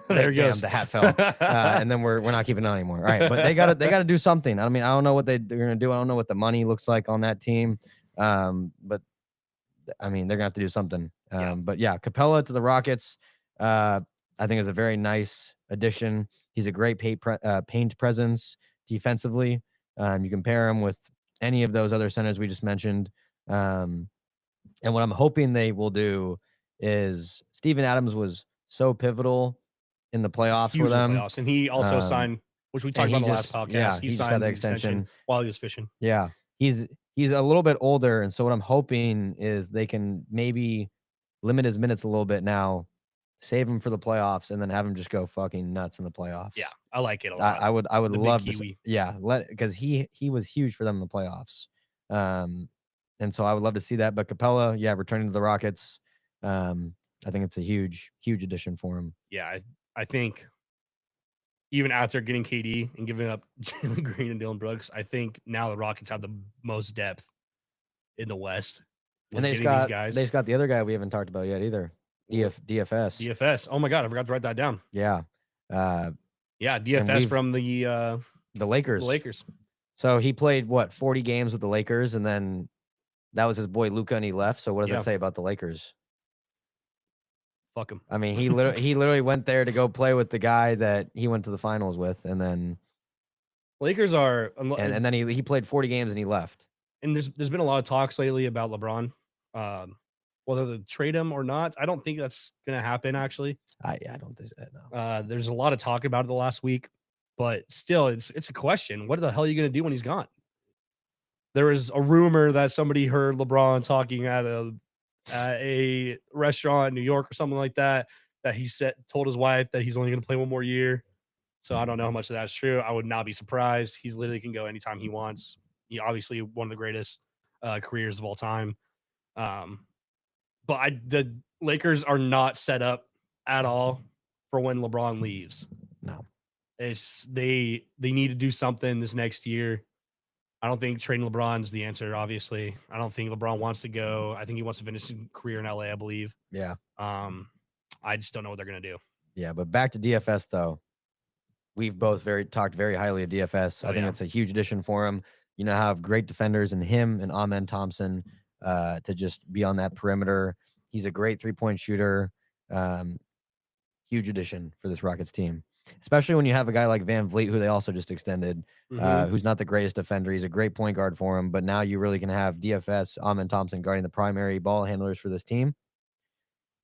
There he goes. The hat fell, and then we're not keeping it on anymore. All right, but they gotta do something. I mean, I don't know what they're gonna do. I don't know what the money looks like on that team, but I mean, they're gonna have to do something. But yeah, Capella to the Rockets, I think is a very nice addition. He's a great paint presence defensively. You compare him with any of those other centers we just mentioned. And what I'm hoping they will do is Steven Adams was so pivotal in the playoffs for them. And he also signed, which we talked about in the last podcast. Yeah, he signed got the extension while he was fishing. Yeah, he's a little bit older, and so what I'm hoping is they can maybe limit his minutes a little bit now, save him for the playoffs, and then have him just go fucking nuts in the playoffs. Yeah, I like it a lot. I would the love big to. Kiwi. Because he was huge for them in the playoffs. And so I would love to see that. But Capella, returning to the Rockets, I think it's a huge addition for him. Yeah, I think even after getting KD and giving up Jalen Green and Dylan Brooks, I think now the Rockets have the most depth in the West. And they just got the other guy we haven't talked about yet either. DFS. DFS. Oh my God, I forgot to write that down. Yeah. DFS from the Lakers. The Lakers. So he played 40 games with the Lakers, and then that was his boy Luka, and he left. So what does that say about the Lakers? Fuck him. I mean, he literally went there to go play with the guy that he went to the finals with, and then Lakers are and then he played 40 games and he left. And there's been a lot of talks lately about LeBron, whether to trade him or not. I don't think that's gonna happen. Actually, I don't think no. There's a lot of talk about it the last week, but still, it's a question. What the hell are you gonna do when he's gone? there was a rumor that somebody heard LeBron talking at a restaurant in New York or something like that, that he told his wife that he's only going to play one more year. So I don't know how much of that's true. I would not be surprised. He's literally can go anytime he wants. He obviously one of the greatest careers of all time. But the Lakers are not set up at all for when LeBron leaves. No. They need to do something this next year. I don't think trading LeBron is the answer, obviously. I don't think LeBron wants to go. I think he wants to finish his career in LA, I believe. Yeah. I just don't know what they're going to do. Yeah, but back to DFS though. We've both talked very highly of DFS. I think yeah. it's a huge addition for him. You know, have great defenders in him and Amen Thompson to just be on that perimeter. He's a great 3-point shooter. Huge addition for this Rockets team, especially when you have a guy like Van Vliet, who they also just extended, who's not the greatest defender. He's a great point guard for him, but now you really can have DFS, Amen Thompson guarding the primary ball handlers for this team.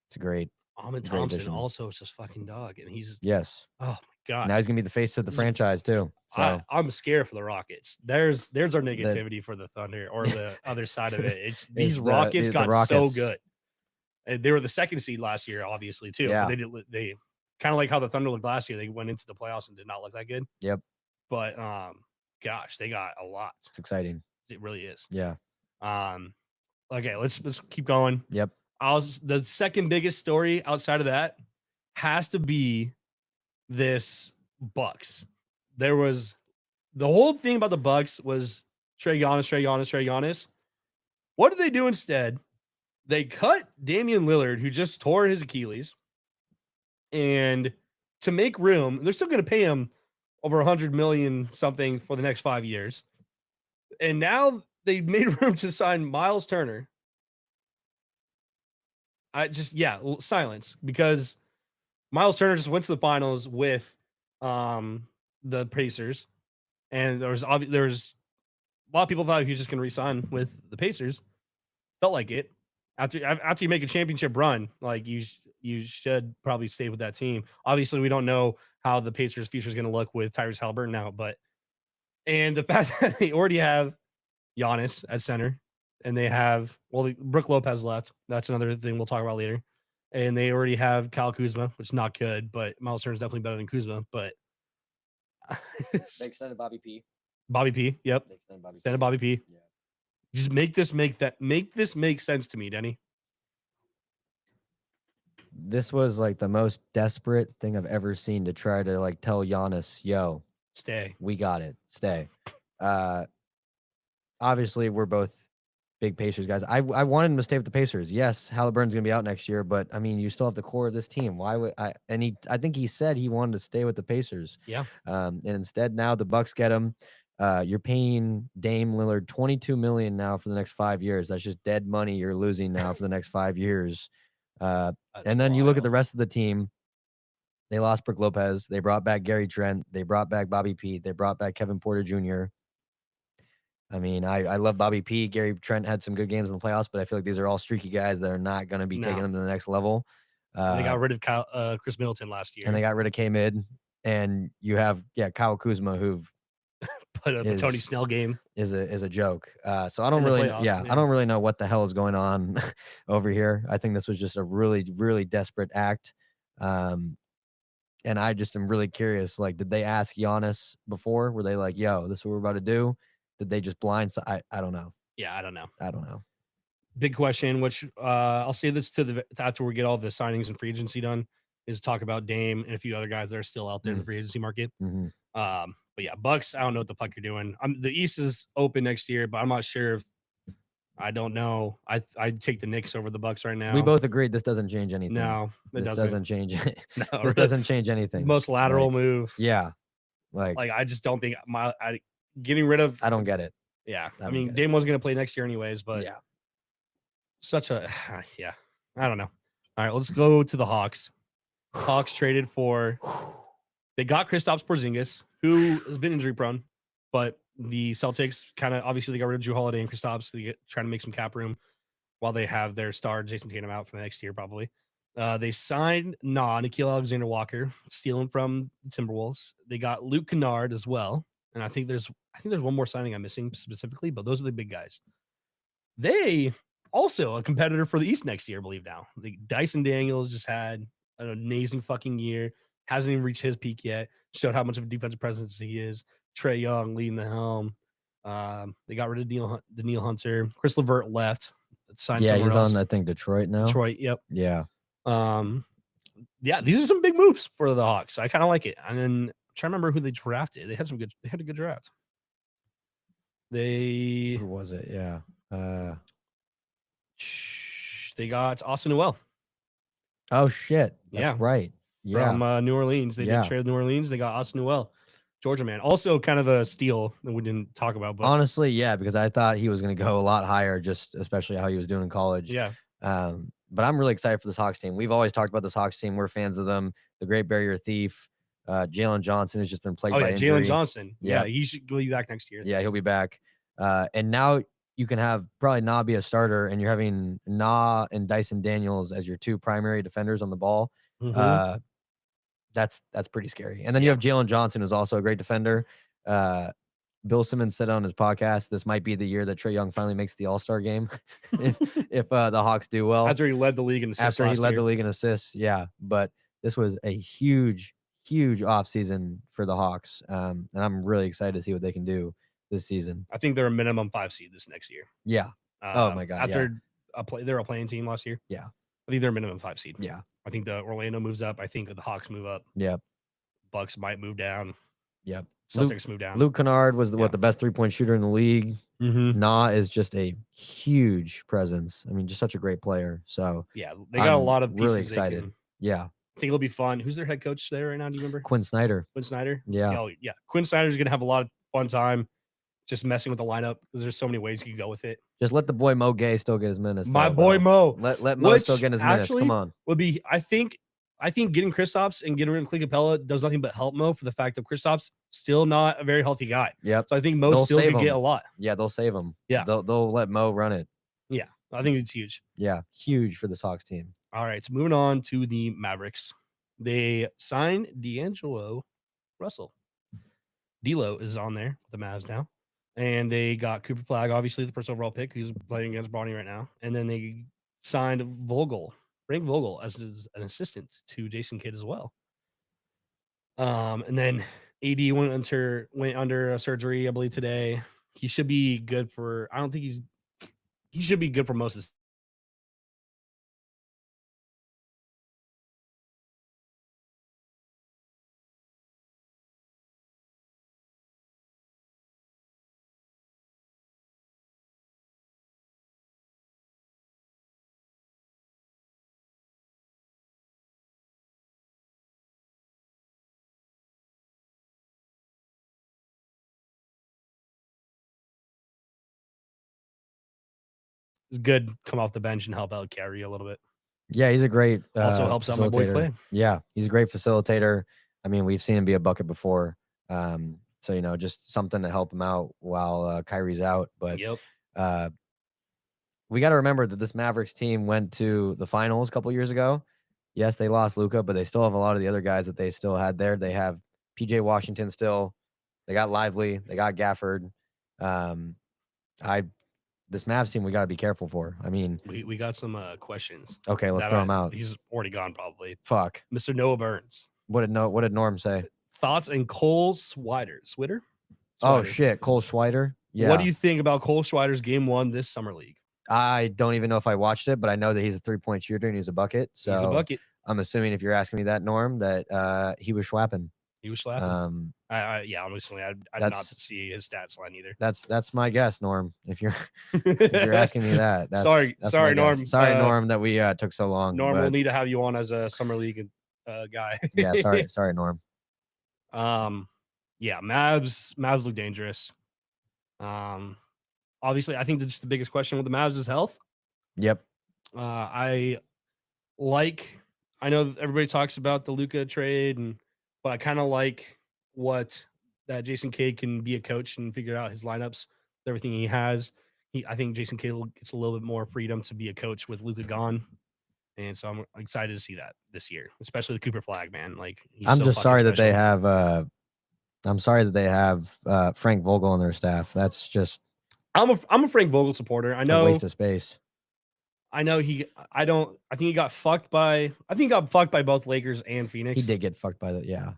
It's a great. Amen great Thompson addition. also is just fucking dog, and he's Yes. Oh my god! Now he's gonna be the face of the franchise too. So I'm scared for the Rockets. There's our negativity for the Thunder or the other side of it. It's these Rockets got so good. And they were the second seed last year, obviously too. Yeah. They kind of like how the Thunder looked last year. They went into the playoffs and did not look that good. Yep. But gosh, they got a lot. It's exciting. It really is. Yeah. Okay, let's keep going. Yep. The second biggest story outside of that has to be this Bucks. There was the whole thing about the Bucks was Trey Giannis. What did they do instead? They cut Damian Lillard, who just tore his Achilles, and to make room, they're still going to pay him over 100 million something for the next 5 years. And now they made room to sign Miles Turner. Silence, because Miles Turner just went to the finals with the Pacers, and there was a lot of people thought he was just going to resign with the Pacers. Felt like it after you make a championship run, like you should probably stay with that team. Obviously, we don't know how the Pacers' future is going to look with Tyrese Halliburton now, and the fact that they already have Giannis at center, and they have Brook Lopez left. That's another thing we'll talk about later. And they already have Kyle Kuzma, which is not good, but Miles Turner is definitely better than Kuzma. But they extended Bobby P. Bobby P. Yep. They extended Bobby P. Yeah. Just make this make sense to me, Denny. This was like the most desperate thing I've ever seen to try to like tell Giannis, yo, stay. We got it. Stay. Obviously, we're both big Pacers guys. I wanted him to stay with the Pacers. Yes, Halliburton's gonna be out next year, but I mean, you still have the core of this team. Why would I? And I think he said he wanted to stay with the Pacers. Yeah. And instead, now the Bucks get him. You're paying Dame Lillard $22 million now for the next 5 years. That's just dead money you're losing now for the next 5 years. And then you look at the rest of the team. They lost Brook Lopez. They brought back Gary Trent. They brought back Bobby P. They brought back Kevin Porter Jr. I mean, I love Bobby P. Gary Trent had some good games in the playoffs, but I feel like these are all streaky guys that are not going to be taking them to the next level. They got rid of Chris Middleton last year. And they got rid of K-Mid. And you have, Kyle Kuzma, who've put up a Tony Snell game. Is a joke. So I don't really, I don't really know what the hell is going on over here. I think this was just a really, really desperate act. And I just am really curious. Like, did they ask Giannis before? Were they like, yo, this is what we're about to do? Did they just blindside? I don't know. Yeah, I don't know. Big question, which I'll say this after we get all the signings and free agency done, is talk about Dame and a few other guys that are still out there in the free agency market. But yeah, Bucks, I don't know what the fuck you're doing. The East is open next year, but I'm not sure if I don't know. I'd take the Knicks over the Bucks right now. We both agreed this doesn't change anything. No, this doesn't change. No, this doesn't change anything. Most lateral move. Yeah, like I just don't think getting rid of. I don't get it. Yeah, I mean Dame wasn't going to play next year anyways, but yeah, such a I don't know. All right, let's go to the Hawks. Hawks traded for. They got Kristaps Porzingis, who has been injury prone, but the Celtics kind of obviously they got rid of Drew Holiday and Kristaps. They trying to make some cap room while they have their star Jason Tatum out for the next year probably. They signed Nickeil Alexander-Walker, stealing from the Timberwolves. They got Luke Kennard as well, and I think there's one more signing I'm missing specifically, but those are the big guys. They also a competitor for the East next year, I believe now. The Dyson Daniels just had an amazing fucking year. Hasn't even reached his peak yet. Showed how much of a defensive presence he is. Trae Young leading the helm. They got rid of Daniil Hunter. Chris LeVert left. Signed Yeah, somewhere he's else. on, I think, Detroit now. Detroit. Yep. Yeah. Yeah, these are some big moves for the Hawks. I kind of like it. And then I'm trying to remember who they drafted. They had a good draft. They Who was it? Yeah. they got Austin Newell. Oh shit. That's Yeah. right. Yeah. From New Orleans. They Yeah. did trade with New Orleans. They got Austin Newell, Georgia man. Also kind of a steal that we didn't talk about. But Honestly, yeah, because I thought he was going to go a lot higher, just especially how he was doing in college. yeah, But I'm really excited for this Hawks team. We've always talked about this Hawks team. We're fans of them. The Great Barrier Thief. Jalen Johnson has just been plagued by injury. Jalen Johnson. Yeah. He should be back next year. Yeah, he'll be back. And now you can have probably Na be a starter, and you're having Na and Dyson Daniels as your two primary defenders on the ball. Mhm. That's pretty scary. And then you have Jalen Johnson, who's also a great defender. Bill Simmons said on his podcast, this might be the year that Trae Young finally makes the All-Star game if the Hawks do well. After he led the league in assists. After he led the league in assists, yeah. But this was a huge offseason for the Hawks. And I'm really excited to see what they can do this season. I think they're a minimum 5 seed this next year. Yeah. Oh my God, After they were a playing team last year. Yeah. I think they're a minimum 5 seed. Yeah. I think the Orlando moves up. I think the Hawks move up. Yep. Bucks might move down. Yep. Celtics move down. Luke Kennard was the best 3-point shooter in the league. Mm-hmm. Na is just a huge presence. I mean, just such a great player. So yeah, they got a lot of pieces. Really excited. Yeah. I think it'll be fun. Who's their head coach there right now? Do you remember? Quinn Snyder. Quinn Snyder? Yeah. Yeah. Quinn Snyder's going to have a lot of fun time just messing with the lineup because there's so many ways you can go with it. Just let the boy Mo Gay still get his minutes. My boy Mo. Let Mo still get his minutes. Come on. Would be, I think getting Kristaps and getting rid of Clint Capella does nothing but help Mo for the fact that Kristaps still not a very healthy guy. Yep. So I think Mo still could get a lot. Yeah, they'll save him. Yeah. They'll let Mo run it. Yeah. I think it's huge. Yeah. Huge for this Hawks team. All right. So moving on to the Mavericks. They signed D'Angelo Russell. D'Lo is on there with the Mavs now. And they got Cooper Flagg, obviously the first overall pick, who's playing against Bronny right now. And then they signed Frank Vogel as an assistant to Jason Kidd as well. And then AD went under a surgery, I believe, today. He should be good for. I don't think he should be good for most of this. It's good to come off the bench and help out carry a little bit. Yeah, he's a great Also helps out my boy Clay. Yeah, he's a great facilitator. I mean, we've seen him be a bucket before. So, just something to help him out while Kyrie's out. But Yep. We got to remember that this Mavericks team went to the finals a couple years ago. Yes, they lost Luka, but they still have a lot of the other guys that they still had there. They have PJ Washington still. They got Lively. They got Gafford. This Mavs team we got to be careful for. I mean, we got some questions. Okay, let's throw them out. He's already gone probably. Fuck. Mr. Noah Burns. What did Norm say? Thoughts on Cole Swider? Oh shit, Cole Schwider. Yeah. What do you think about Cole Schwider's game 1 this summer league? I don't even know if I watched it, but I know that he's a 3-point shooter and he's a bucket. So he's a bucket. I'm assuming if you're asking me that, Norm, that he was schwapping. He was slapping. Yeah, honestly, I did not see his stats line either. That's my guess, Norm. If you're asking me that, that's sorry, Norm. Sorry, Norm, that we took so long. Norm, we'll need to have you on as a summer league guy. Yeah, sorry, Norm. Yeah, Mavs look dangerous. Obviously, I think that's the biggest question with the Mavs is health. Yep. I know everybody talks about the Luka trade, but I kind of like that Jason Kidd can be a coach and figure out his lineups, everything he has. I think Jason Kidd gets a little bit more freedom to be a coach with Luka gone. And so I'm excited to see that this year, especially the Cooper Flagg, man. Like, I'm just sorry that they have I'm sorry that they have Frank Vogel on their staff. That's just I'm a Frank Vogel supporter. I a know. waste of space. I think he got fucked by both Lakers and Phoenix. He did get fucked by the yeah.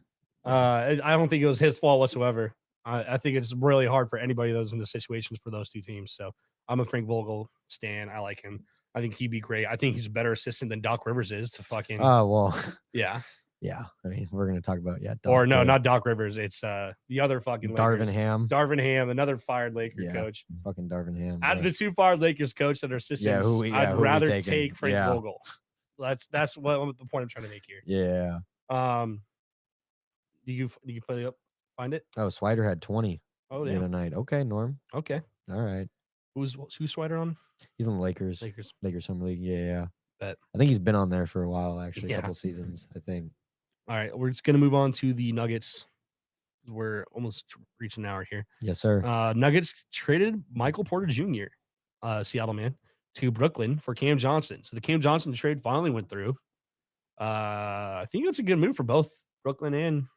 I don't think it was his fault whatsoever. I think it's really hard for anybody that was in the situations for those two teams. So I'm a Frank Vogel stan. I like him. I think he'd be great. I think he's a better assistant than Doc Rivers is to fucking Oh well, yeah. yeah. I mean, we're gonna talk about Or no, not Doc Rivers. It's the other fucking Darvin Lakers. Ham. Darvin Ham, another fired Laker Yeah, coach. Fucking Darvin Ham. Out of the two fired Lakers coach that are assistants, who I'd we rather taking? take Frank Yeah. Vogel. That's what the point I'm trying to make here. Yeah. Do you play up? Find it? Oh, Swider had 20 Oh, the yeah. other night. Okay, Norm. Okay. All right. Who's Swider on? He's on the Lakers. Lakers Summer League. Yeah. Bet. I think he's been on there for a while, actually, Yeah. a couple seasons, I think. All right, we're just gonna move on to the Nuggets. We're almost reaching an hour here. Yes, sir. Nuggets traded Michael Porter Jr., Seattle man, to Brooklyn for Cam Johnson. So the Cam Johnson trade finally went through. I think it's a good move for both Brooklyn and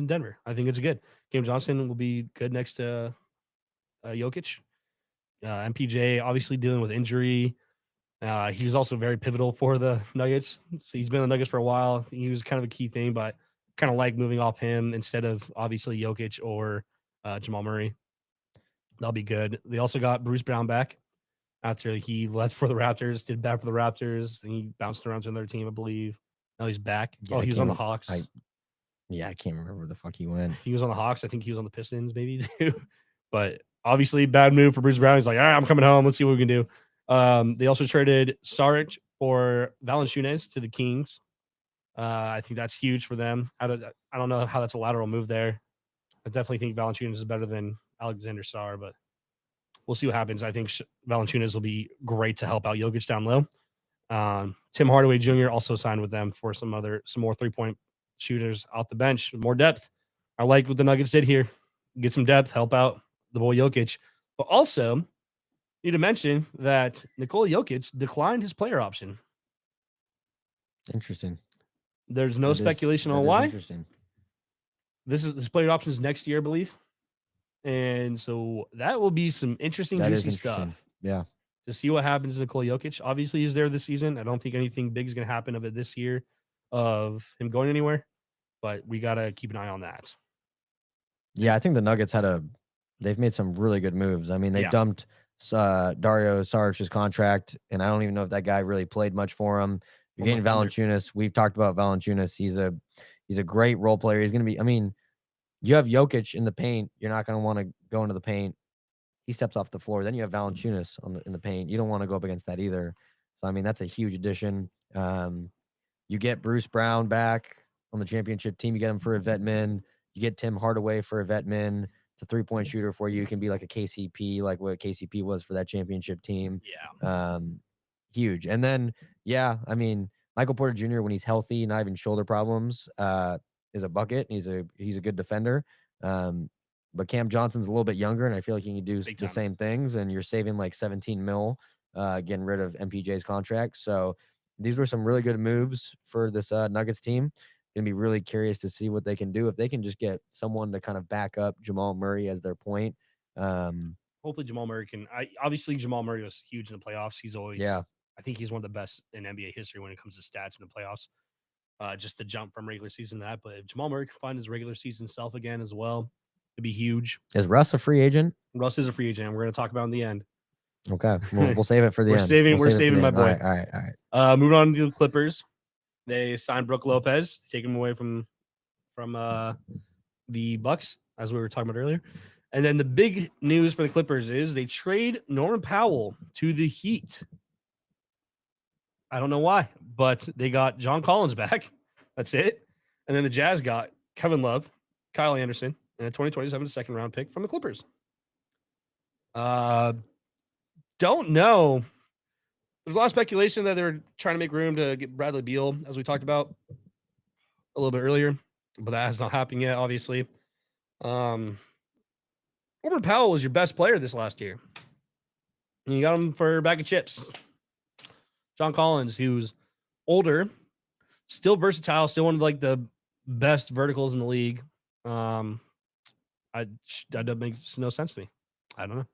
Denver. I think it's good. Cam Johnson will be good next to Jokic. MPJ obviously dealing with injury. He was also very pivotal for the Nuggets. So he's been in the Nuggets for a while. He was kind of a key thing, but kind of like moving off him instead of obviously Jokic or Jamal Murray. That'll be good. They also got Bruce Brown back after he left for the Raptors, did bad for the Raptors. Then he bounced around to another team, I believe. Now he's back. Yeah, he was on the Hawks. I can't remember where the fuck he went. He was on the Hawks. I think he was on the Pistons maybe too. But obviously bad move for Bruce Brown. He's like, all right, I'm coming home. Let's see what we can do. They also traded Saric for Valanciunas to the Kings. I think that's huge for them. I don't know how that's a lateral move there. I definitely think Valanciunas is better than Alexander Sarr, but we'll see what happens. I think Valanciunas will be great to help out Jokic down low. Tim Hardaway Jr. also signed with them for some more 3-point shooters off the bench, more depth. I like what the Nuggets did here. Get some depth, help out the boy Jokic, but also need to mention that Nikola Jokic declined his player option. Interesting. There's no speculation on why. Interesting. His player option is next year, I believe. And so that will be some interesting, juicy stuff. Yeah. To see what happens to Nikola Jokic. Obviously, he's there this season. I don't think anything big is going to happen of it this year of him going anywhere, but we got to keep an eye on that. Yeah, I think the Nuggets they've made some really good moves. I mean, they dumped Dario Saric's contract, and I don't even know if that guy really played much for him. You're getting Valanciunas. We've talked about Valanciunas. He's a great role player. He's going to be, I mean, you have Jokic in the paint. You're not going to want to go into the paint. He steps off the floor. Then you have Valanciunas in the paint. You don't want to go up against that either. So, I mean, that's a huge addition. You get Bruce Brown back on the championship team. You get him for a vet min. You get Tim Hardaway for a vet min. It's a 3-point shooter for you. You can be like a KCP, like what KCP was for that championship team. Yeah. Huge. And then, yeah, I mean, Michael Porter Jr., when he's healthy, not even shoulder problems, is a bucket. He's a good defender. But Cam Johnson's a little bit younger, and I feel like he can do the same things. And you're saving like 17 mil, getting rid of MPJ's contract. So these were some really good moves for this Nuggets team. Gonna be really curious to see what they can do if they can just get someone to kind of back up Jamal Murray as their point. Hopefully Jamal Murray can. Obviously Jamal Murray was huge in the playoffs. He's always. Yeah. I think he's one of the best in NBA history when it comes to stats in the playoffs. Just to jump from regular season to that, but if Jamal Murray can find his regular season self again as well, it'd be huge. Is Russ a free agent? Russ is a free agent. We're going to talk about in the end. Okay, we'll save it for the end. We're saving my boy. All right. Moving on to the Clippers. They signed Brook Lopez to take him away from the Bucks, as we were talking about earlier. And then the big news for the Clippers is they trade Norman Powell to the Heat. I don't know why, but they got John Collins back. That's it. And then the Jazz got Kevin Love, Kyle Anderson, and a 2027 second-round pick from the Clippers. Don't know. There's a lot of speculation that they're trying to make room to get Bradley Beal, as we talked about a little bit earlier, but that has not happened yet, obviously. Norman Powell was your best player this last year. And you got him for a bag of chips. John Collins, who's older, still versatile, still one of like the best verticals in the league. That makes no sense to me. I don't know.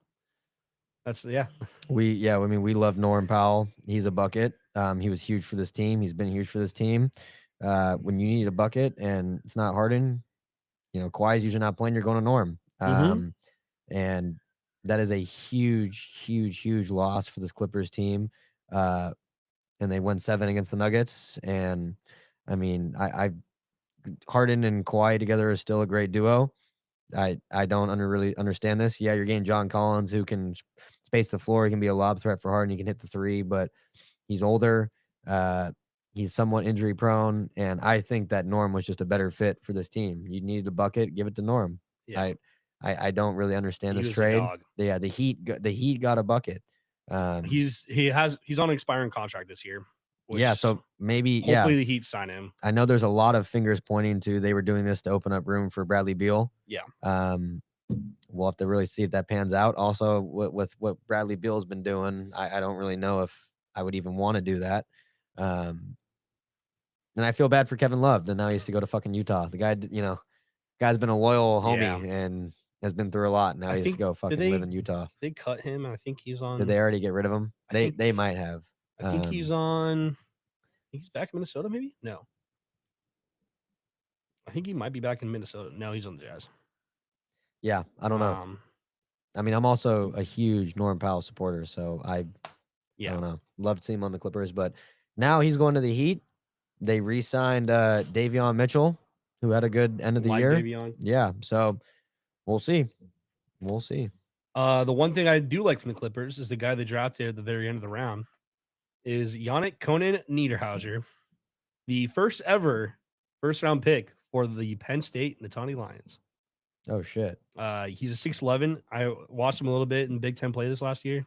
That's yeah. I mean, we love Norm Powell. He's a bucket. He was huge for this team. He's been huge for this team. When you need a bucket and it's not Harden, you know, Kawhi's usually not playing, you're going to Norm. Mhm. And that is a huge, huge, huge loss for this Clippers team. And they won 7 against the Nuggets. And I mean, I Harden and Kawhi together is still a great duo. I don't really understand this. Yeah, you're getting John Collins who can space the floor. He can be a lob threat for Harden. He can hit the three, but he's older. He's somewhat injury prone, and I think that Norm was just a better fit for this team. You needed a bucket, give it to Norm. Yeah. I don't really understand He this was a trade. dog. Yeah, the Heat got a bucket. He's on an expiring contract this year. Yeah, which so maybe hopefully the Heat sign him. I know there's a lot of fingers pointing to they were doing this to open up room for Bradley Beal. Yeah. We'll have to really see if that pans out. Also, with what Bradley Beal's been doing, I don't really know if I would even want to do that. And I feel bad for Kevin Love that now he has to go to fucking Utah. The guy, you know, guy's been a loyal homie and has been through a lot. Now he has to go fucking live in Utah. They cut him. I think he's on. Did they already get rid of him? They might have. I think he's on. I think he's back in Minnesota, maybe? No. I think he might be back in Minnesota. No, he's on the Jazz. Yeah, I don't know. I mean, I'm also a huge Norm Powell supporter, so I don't know. Love to see him on the Clippers, but now he's going to the Heat. They re-signed Davion Mitchell, who had a good end of the year. Davion. Yeah, so we'll see. We'll see. The one thing I do like from the Clippers is the guy they drafted at the very end of the round is Yannick Conan Niederhauser, the first ever first-round pick for the Penn State Nittany Lions. Oh, shit. He's a 6'11". I watched him a little bit in Big Ten play this last year.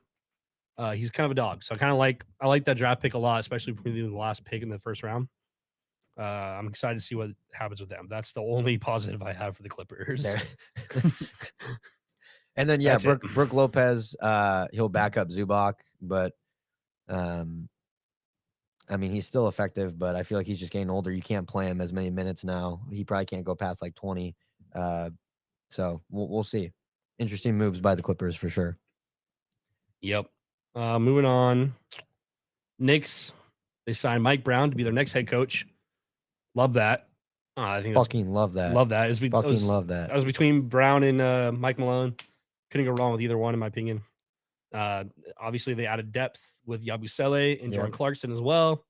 He's kind of a dog. So I like that draft pick a lot, especially for the last pick in the first round. I'm excited to see what happens with them. That's the only positive I have for the Clippers. And then, Brook Lopez, he'll back up Zubac, but I mean, he's still effective, but I feel like he's just getting older. You can't play him as many minutes now. He probably can't go past like 20. So we'll see. Interesting moves by the Clippers for sure. Yep. Moving on. Knicks, they signed Mike Brown to be their next head coach. Love that. I think fucking love that. Love that. Love that. I was between Brown and Mike Malone. Couldn't go wrong with either one, in my opinion. Obviously, they added depth with Yabusele and Jordan Clarkson as well,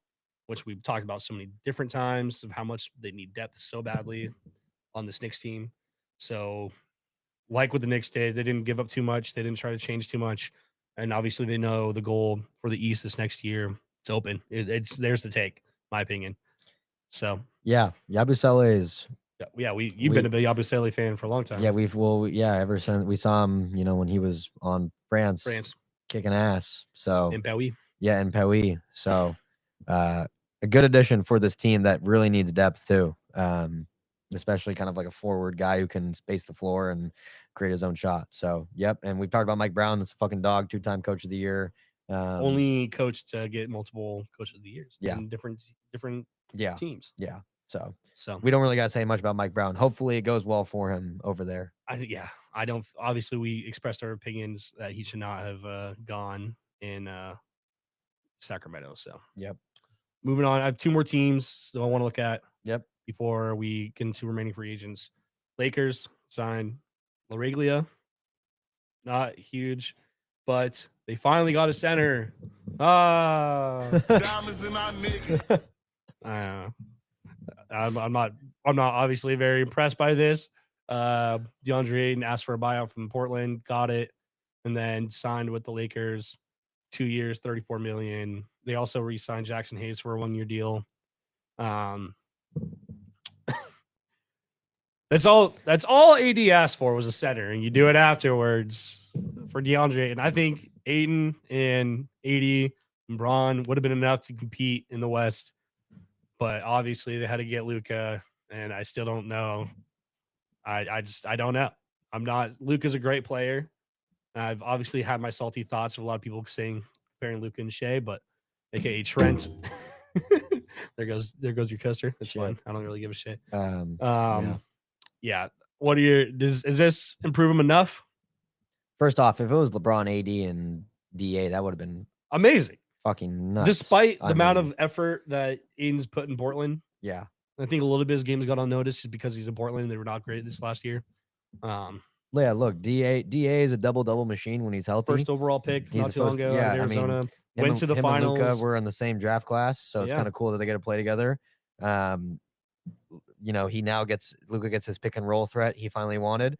which we've talked about so many different times of how much they need depth so badly on this Knicks team. So, like what the Knicks did, they didn't give up too much. They didn't try to change too much. And obviously, they know the goal for the East this next year. It's open. It's theirs to take, my opinion. So, yeah, Yabusele is. You've been a big Yabusele fan for a long time. Yeah, ever since we saw him, you know, when he was on France kicking ass. So in Paris. Yeah, in Paris. So a good addition for this team that really needs depth too. Especially kind of like a forward guy who can space the floor and create his own shot. So and we talked about Mike Brown, that's a fucking dog, 2-time coach of the year. Only coach to get multiple coach of the years. Yeah. In different teams. Yeah. So we don't really got to say much about Mike Brown. Hopefully it goes well for him over there. I don't. Obviously, we expressed our opinions that he should not have gone in Sacramento. So moving on. I have 2 more teams that I want to look at. Before we get into remaining free agents, Lakers signed LaReglia. Not huge, but they finally got a center. Diamonds in our niggas. I'm not obviously very impressed by this. DeAndre Ayton asked for a buyout from Portland, got it, and then signed with the Lakers, 2 years, $34 million. They also re-signed Jackson Hayes for a 1-year deal. That's all AD asked for was a center, and you do it afterwards for DeAndre. And I think Ayton and AD and Bron would have been enough to compete in the West. But obviously they had to get Luka, and I still don't know. I don't know. Luka's a great player. I've obviously had my salty thoughts of a lot of people saying comparing Luka and Shea, but aka Trent. There goes your coaster. That's Shit. fine. I don't really give a shit. Yeah. Yeah. What are your? Is this improve him enough? First off, if it was LeBron, AD, and DA, that would have been Amazing. fucking nuts. Despite the I amount mean, of effort that Aiden's put in Portland, yeah, I think a little bit of his games got unnoticed just because he's in Portland. They were not great this last year. yeah. Look, DA is a double machine when he's healthy. First overall pick He's not the too long first- ago. yeah, Out of I mean, Arizona. him Went and- to the him and Luka finals. were in the same draft class, so it's Yeah. kind of cool that they get to play together. You know, Luka gets his pick and roll threat he finally wanted.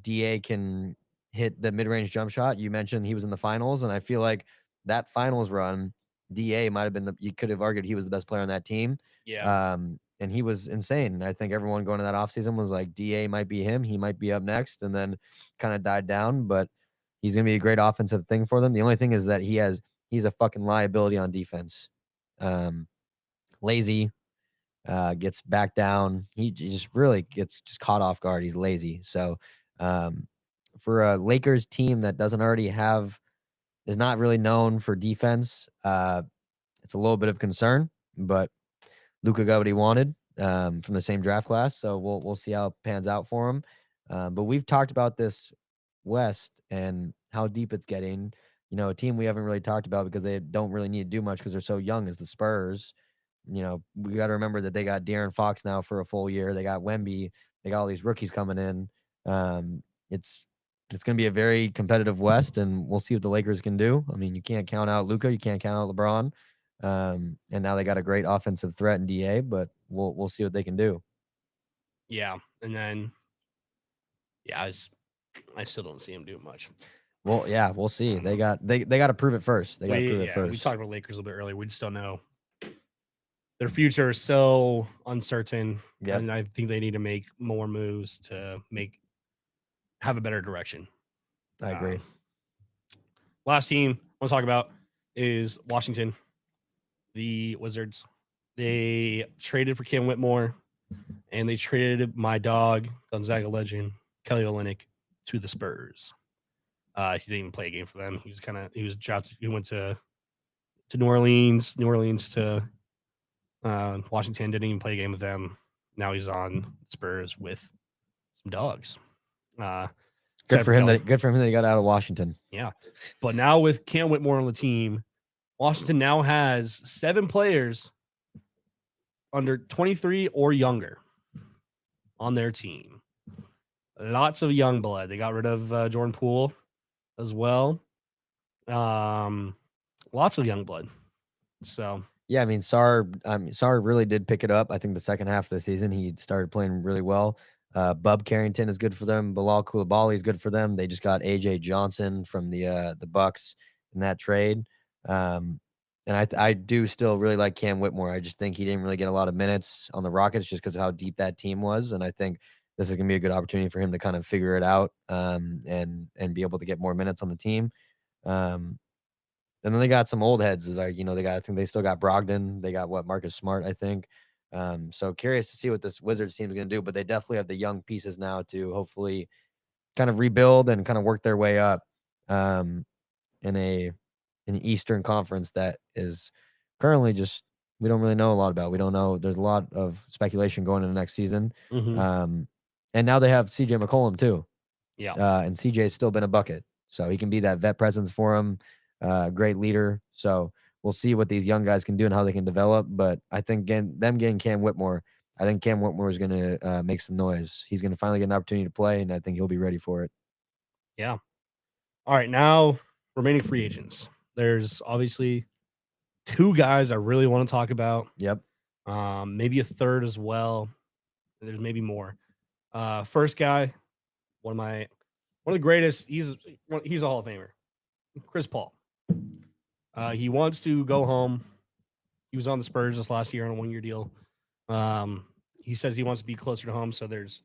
DA can hit the mid-range jump shot. You mentioned he was in the finals, and I feel like that finals run, DA might have been you could have argued he was the best player on that team. Yeah. And he was insane. I think everyone going to that offseason was like, DA might be him. He might be up next, and then kind of died down, but he's going to be a great offensive thing for them. The only thing is that he's a fucking liability on defense. Lazy, gets back down. He just really gets just caught off guard. He's lazy. So for a Lakers team that doesn't already is not really known for defense, it's a little bit of concern, but Luka got what he wanted from the same draft class. So we'll see how it pans out for him. But we've talked about this West and how deep it's getting. You know, a team we haven't really talked about because they don't really need to do much because they're so young is the Spurs. You know, we got to remember that they got De'Aaron Fox now for a full year. They got Wemby. They got all these rookies coming in. It's going to be a very competitive West, and we'll see what the Lakers can do. I mean, you can't count out Luka. You can't count out LeBron. And now they got a great offensive threat in DA, but we'll see what they can do. Yeah. And then, yeah, I still don't see him doing much. Well, yeah, we'll see. They got to prove it first. They got to prove it first. We talked about Lakers a little bit earlier. We just don't know. Their future is so uncertain. Yep. And I think they need to make more moves to have a better direction. I agree. Last team I want to talk about is Washington, the Wizards. They traded for Cam Whitmore, and they traded my dog, Gonzaga legend, Kelly Olynyk, to the Spurs. He didn't even play a game for them. He was drafted. He went to New Orleans to Washington. Didn't even play a game with them. Now he's on Spurs with some dogs. Good for him that he got out of Washington. Yeah, but now with Cam Whitmore on the team, Washington now has 7 players under 23 or younger on their team. Lots of young blood. They got rid of Jordan Poole as well. Lots of young blood. So yeah, I mean, Sarr really did pick it up. I think the second half of the season he started playing really well. Bub Carrington is good for them. Bilal Coulibaly is good for them. They just got AJ Johnson from the Bucks in that trade. And I do still really like Cam Whitmore. I just think he didn't really get a lot of minutes on the Rockets just because of how deep that team was. And I think this is going to be a good opportunity for him to kind of figure it out and be able to get more minutes on the team. And then they got some old heads. I think they still got Brogdon. They got Marcus Smart, I think. So curious to see what this Wizards team is going to do, but they definitely have the young pieces now to hopefully kind of rebuild and kind of work their way up in an Eastern Conference that is currently just we don't really know a lot about. We don't know. There's a lot of speculation going into next season. And now they have CJ McCollum too. Yeah. And CJ has still been a bucket, so he can be that vet presence for him. Great leader. So we'll see what these young guys can do and how they can develop. But I think them getting Cam Whitmore, I think Cam Whitmore is going to make some noise. He's going to finally get an opportunity to play, and I think he'll be ready for it. Yeah. All right. Now, remaining free agents. There's obviously 2 guys I really want to talk about. Yep. Maybe a third as well. There's maybe more. First guy, one of the greatest. He's a Hall of Famer. Chris Paul. He wants to go home. He was on the Spurs this last year on a 1-year deal. He says he wants to be closer to home. So there's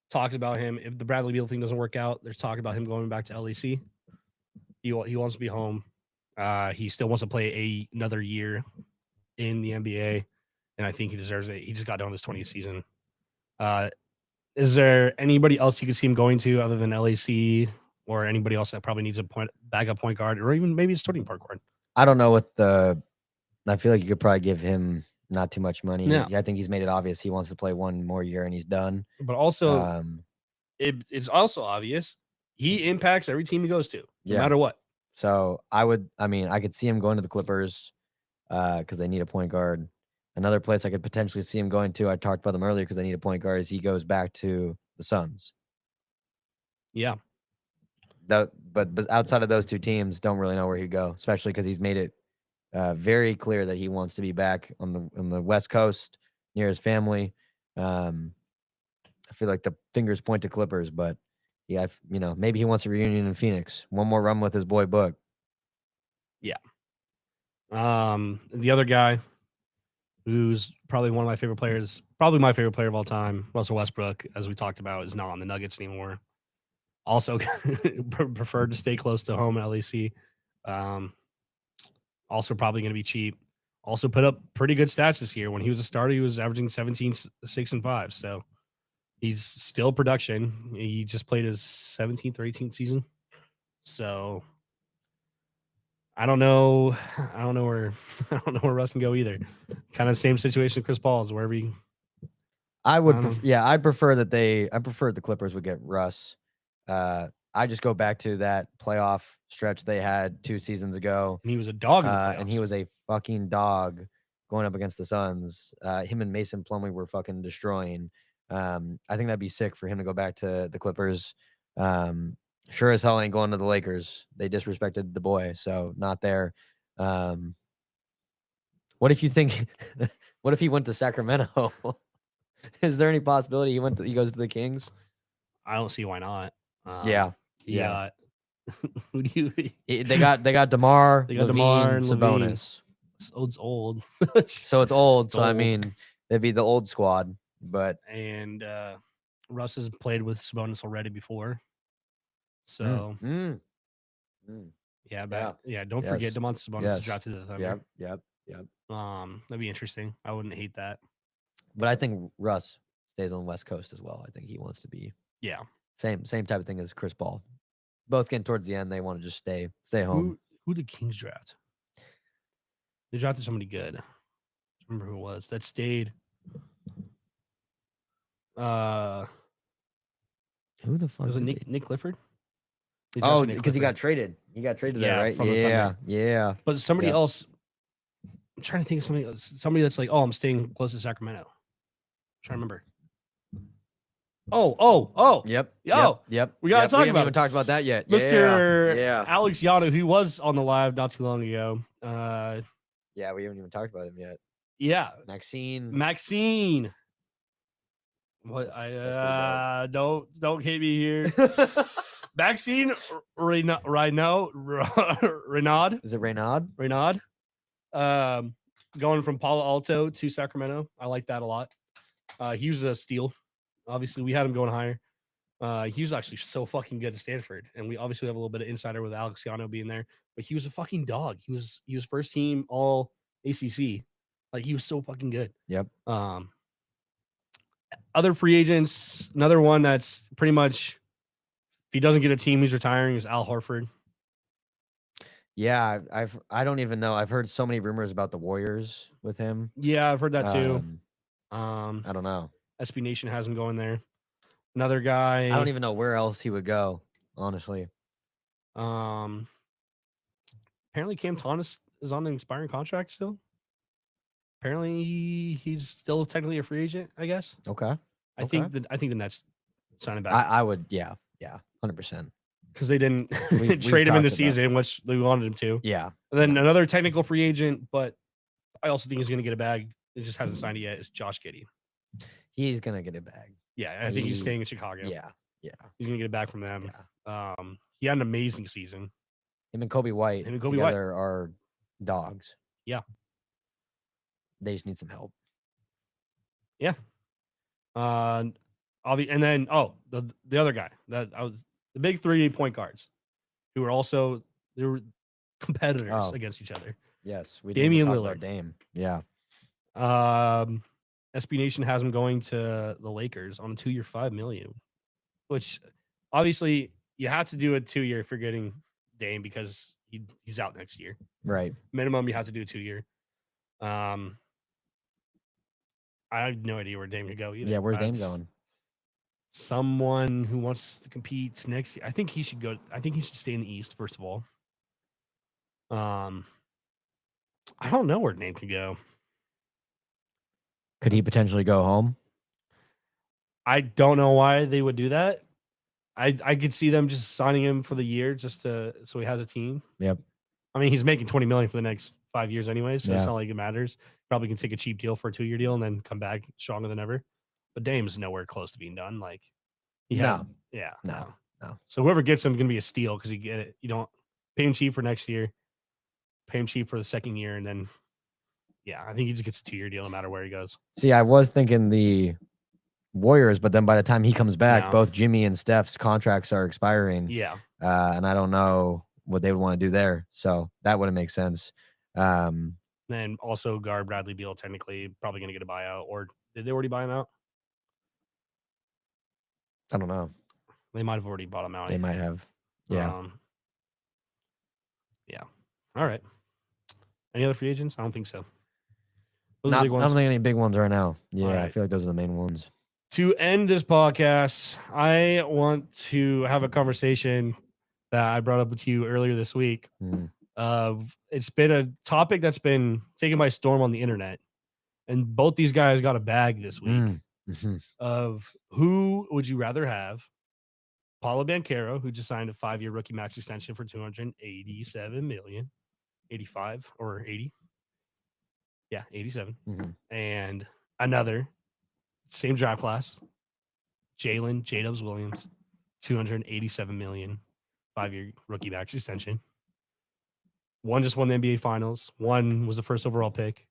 talks about him. If the Bradley Beal thing doesn't work out, there's talk about him going back to LAC. He wants to be home. He still wants to play another year in the NBA, and I think he deserves it. He just got done this 20th season. Is there anybody else you could see him going to other than LAC, or anybody else that probably needs a backup point guard, or even maybe a starting point guard? I don't know I feel like you could probably give him not too much money. No. I think he's made it obvious he wants to play one more year and he's done. But also, Um, it's also obvious he impacts every team he goes to, no Yeah. matter what. So I could see him going to the Clippers because they need a point guard. Another place I could potentially see him going to, I talked about them earlier because they need a point guard, is he goes back to the Suns. Yeah. But outside of those two teams, don't really know where he'd go, especially because he's made it very clear that he wants to be back on the West Coast near his family. I feel like the fingers point to Clippers, but yeah, maybe he wants a reunion in Phoenix. One more run with his boy Book. The other guy who's probably one of my favorite players, probably my favorite player of all time, Russell Westbrook, as we talked about, is not on the Nuggets anymore. Also preferred to stay close to home at LAC. Also probably going to be cheap. Also put up pretty good stats this year. When he was a starter, he was averaging 17, 6, and 5. So he's still production. He just played his 17th or 18th season. So I don't know where Russ can go either. Kind of same situation Chris Paul is wherever he. I'd prefer that the Clippers would get Russ. I just go back to that playoff stretch they had 2 seasons ago. And he was a dog in the and he playoffs. was a fucking dog going up against the Suns. Him and Mason Plumlee were fucking destroying. I think that'd be sick for him to go back to the Clippers. Sure as hell ain't going to the Lakers. They disrespected the boy, so not there. What if you think? What if he went to Sacramento? Is there any possibility he goes to the Kings? I don't see why not. Yeah. Who do you? They got DeMar, They got Levine, DeMar and Sabonis. It's old. So it's old. It's So I old. mean, it'd be the old squad. But And Russ has played with Sabonis already before. So yeah, don't forget Yes. DeMontis Sabonis Yes. is drafted to the Thunder. Yep. That'd be interesting. I wouldn't hate that. But I think Russ stays on the West Coast as well. I think he wants to be Yeah. same type of thing as Chris Paul. Both getting towards the end, they want to just stay home. Who did Kings draft? They drafted somebody good. I remember who it was that stayed. Who the fuck Was it did they- Nick Clifford? They Oh, drafted Nick because he got Clifford. traded. He got traded Yeah, there, right? from the Thunder. Yeah. But somebody Yep. else. I'm trying to think of somebody else. Somebody that's like, oh, I'm staying close to Sacramento. I'm trying to remember. Oh. Yep. Yo, Yep. we gotta yep. talk We haven't about even it. talked about that yet. Mr. Yeah. Alex Yano, who was on the live not too long ago. Yeah, we haven't even talked about him yet. Yeah, Maxine. What? That's pretty Don't hate me here. Maxine Renaud. Is it Reynaud? Going from Palo Alto to Sacramento. I like that a lot. He was a steal. Obviously, we had him going higher. He was actually so fucking good at Stanford, and we obviously have a little bit of insider with Alex Yano being there. But he was a fucking dog. He was first team All ACC. Like he was so fucking good. Yep. Other free agents. Another one that's pretty much, if he doesn't get a team, he's retiring. Is Al Horford. Yeah, I don't even know. I've heard so many rumors about the Warriors with him. Yeah, I've heard that too. I don't know. SB Nation has him going there. Another guy. I don't even know where else he would go, honestly. Apparently Cam Thomas is on an expiring contract still. Apparently he's still technically a free agent, I guess. Okay. I think the Nets sign him back I would, yeah, 100%. because they didn't We've trade him in the talked about- season, which they wanted him to. Yeah. And then another technical free agent, but I also think he's going to get a bag. It just hasn't signed it yet. Is Josh Giddey. He's gonna get a bag. Yeah, I think he's He- staying in Chicago. Yeah. He's going to get it back from them. Yeah. He had an amazing season. Him and Kobe White together are dogs. Yeah. They just need some help. And then the other guy that I was the big 3 point guards who were also they were competitors against each other. Yes, we Damian did Lillard. Dame. Yeah. SB Nation has him going to the Lakers on a 2-year, $5 million, which obviously you have to do a 2-year if you're getting Dame because he's out next year. Right. Minimum you have to do a 2-year. I have no idea where Dame could go either. Yeah, where's Dame That's going? Someone who wants to compete next year. I think he should go. I think he should stay in the East first of all. I don't know where Dame could go. Could he potentially go home? I don't know why they would do that. I could see them just signing him for the year just to so he has a team. Yep. I mean, he's making $20 million for the next 5 years anyways, so it's Yeah. not like it matters. Probably can take a cheap deal for a 2-year deal and then come back stronger than ever. But Dame's nowhere close to being done. Like, No. yeah, No. So whoever gets him is gonna be a steal because you get it. You don't pay him cheap for next year, pay him cheap for the second year, and then yeah, I think he just gets a 2-year deal no matter where he goes. See, I was thinking the Warriors, but then by the time he comes back, No. both Jimmy and Steph's contracts are expiring. Yeah, And I don't know what they would want to do there. So that wouldn't make sense. then also guard Bradley Beal technically probably gonna get a buyout, or did they already buy him out? I don't know. They might have already bought him out. They might have. Yeah. Yeah. All right. Any other free agents? I don't think so. Those are Not, the I big ones. don't think any big ones right now. Yeah, I right. feel like those are the main ones. To end this podcast, I want to have a conversation that I brought up with you earlier this week. Mm. It's been a topic that's been taken by storm on the internet, and both these guys got a bag this week Mm-hmm. of who would you rather have? Paulo Banchero, who just signed a 5-year rookie max extension for $287 million, 85 or 80. Yeah, 87. Mhm. And another same draft class, Jalen J-Dubs Williams, $287 million, 5-year rookie max extension. One just won the NBA Finals. One was the first overall pick.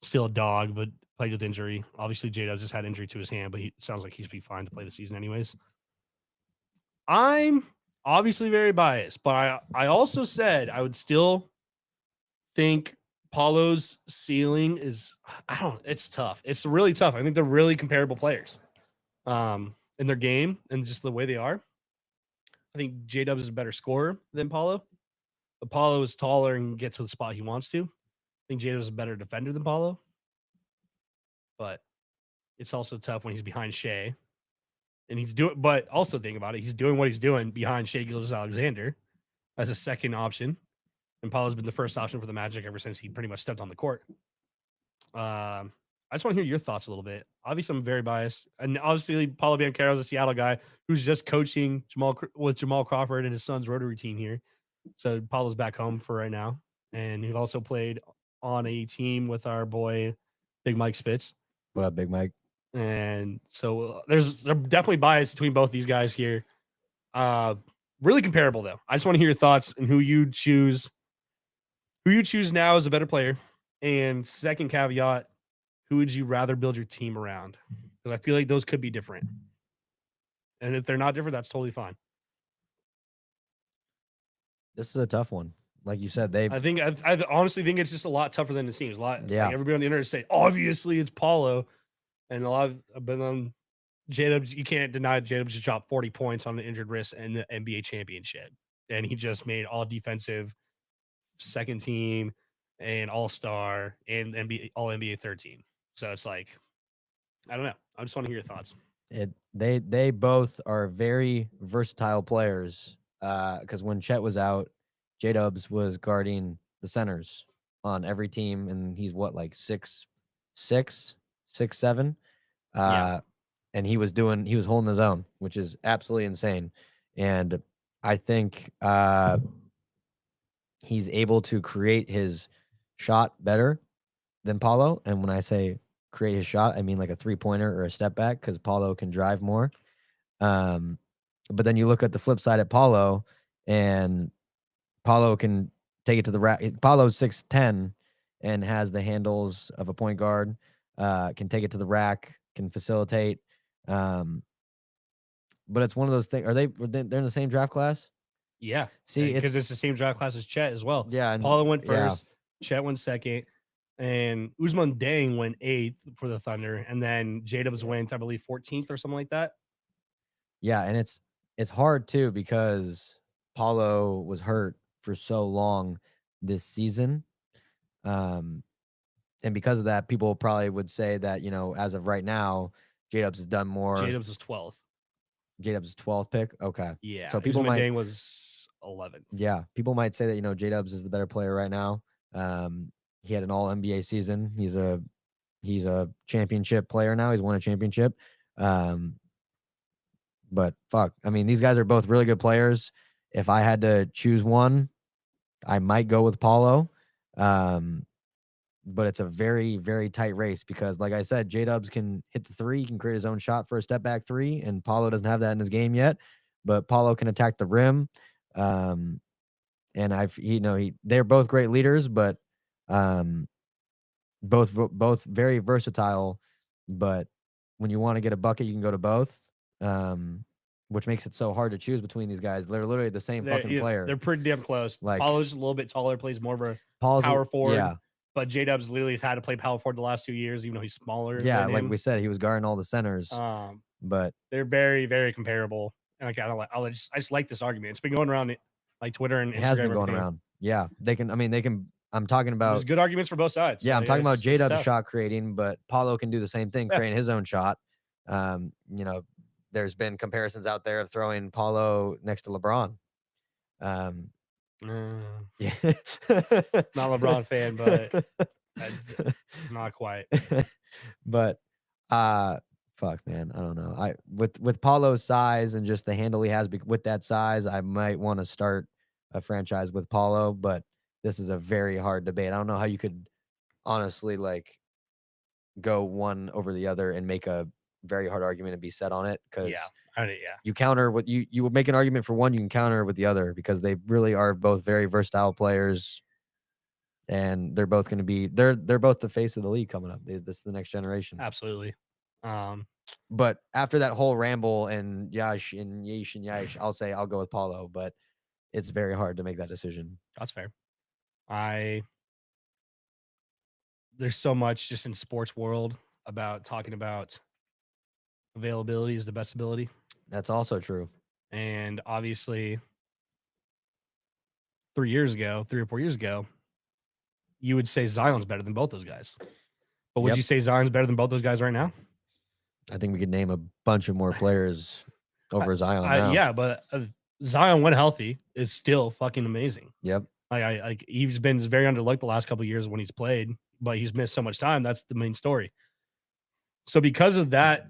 Still a dog, but played with injury. Obviously, J-Dubs just had injury to his hand, but he sounds like he'd be fine to play the season anyways. I'm obviously very biased, but I also said I would still think Paulo's ceiling is it's tough. It's really tough. I think they're really comparable players in their game and just the way they are. I think J-Dubs is a better scorer than Paulo. But Paulo is taller and gets to the spot he wants to. I think J-Dubs is a better defender than Paulo. But it's also tough when he's behind Shea. And but also think about it, he's doing what he's doing behind Shea Gilgeous-Alexander as a second option. And Paulo's been the first option for the Magic ever since he pretty much stepped on the court. I just want to hear your thoughts a little bit. Obviously, I'm very biased. And obviously, Paulo Banchero is a Seattle guy who's just coaching with Jamal Crawford and his son's Rotary team here. So Paulo's back home for right now. And he also played on a team with our boy, Big Mike Spitz. What up, Big Mike? And so they're definitely bias between both these guys here. Really comparable though. I just want to hear your thoughts and who you choose now as a better player. And second caveat, who would you rather build your team around? Because I feel like those could be different. And if they're not different, that's totally fine. This is a tough one. Like you said, I honestly think it's just a lot tougher than it seems. Yeah. Like everybody on the internet say, obviously it's Paulo. And a lot of been on J-Dubs, you can't deny J-Dubs just dropped 40 points on the injured wrist and the NBA championship. And he just made all defensive second team and all-star and NBA, all NBA third team. So it's like, I don't know. I just want to hear your thoughts. They both are very versatile players. Because when Chet was out, J-Dubs was guarding the centers on every team, and he's what, like 6'7". Yeah. And he was holding his own, which is absolutely insane. And I think he's able to create his shot better than Paulo. And when I say create his shot, I mean like a 3-pointer or a step back, because Paulo can drive more. But then you look at the flip side at Paulo, and Paulo can take it to the rack. Paulo's 6'10" and has the handles of a point guard, can take it to the rack, can facilitate. But it's one of those things. They're in the same draft class? Yeah. See, because it's the same draft class as Chet as well. Yeah. And Paulo went first, Chet went second, and Usman Deng went 8th for the Thunder, and then J-Dubs went, I believe, 14th or something like that. Yeah, and it's hard too, because Paulo was hurt for so long this season. And because of that, people probably would say that, you know, as of right now, J-Dubs has done more. J-Dubs is 12th. J-Dubs is 12th pick. Okay. Yeah. So people might, Dang was 11th. yeah, people might say that, you know, J-Dubs is the better player right now. He had an all NBA season. He's a championship player now. He's won a championship. But fuck, I mean, these guys are both really good players. If I had to choose one, I might go with Paulo. But it's a very, very tight race because, like I said, J-Dubs can hit the three, he can create his own shot for a step back three, and Paulo doesn't have that in his game yet. But Paulo can attack the rim. And they're both great leaders, but both very versatile. But when you want to get a bucket, you can go to both. Which makes it so hard to choose between these guys. They're literally the same fucking player. They're pretty damn close. Like, Paulo's a little bit taller, plays more of a Paul's power forward. Yeah. But J-Dubs literally has had to play power forward the last 2 years, even though he's smaller. Yeah, than like him. we said, he was guarding all the centers. But they're very, very comparable. And like I just like this argument. It's been going around like Twitter and Instagram. It has been going around. Yeah, they can. I'm talking about. There's good arguments for both sides. Yeah, I'm talking about It's J-Dub's tough. shot creating, but Paulo can do the same thing, creating his own shot. There's been comparisons out there of throwing Paulo next to LeBron. Yeah, not a LeBron fan, but that's not quite. But fuck, man, I don't know. With Paulo's size and just the handle he has with that size, I might want to start a franchise with Paulo, but this is a very hard debate. I don't know how you could honestly like go one over the other and make a very hard argument and be set on it, because you counter what you would make an argument for one, you can counter with the other, because they really are both very versatile players, and they're both going to be they're both the face of the league coming up. This is the next generation. Absolutely. But after that whole ramble and Yash and Yash, I'll say I'll go with Paulo, but it's very hard to make that decision. That's fair. There's so much just in sports world about talking about availability is the best ability. That's also true. And obviously 3 or 4 years ago, you would say Zion's better than both those guys. But would you say Zion's better than both those guys right now? I think we could name a bunch of more players over Zion now. Yeah, but Zion, when healthy, is still fucking amazing. Yep. He's been very underlooked the last couple of years when he's played, but he's missed so much time. That's the main story. So because of that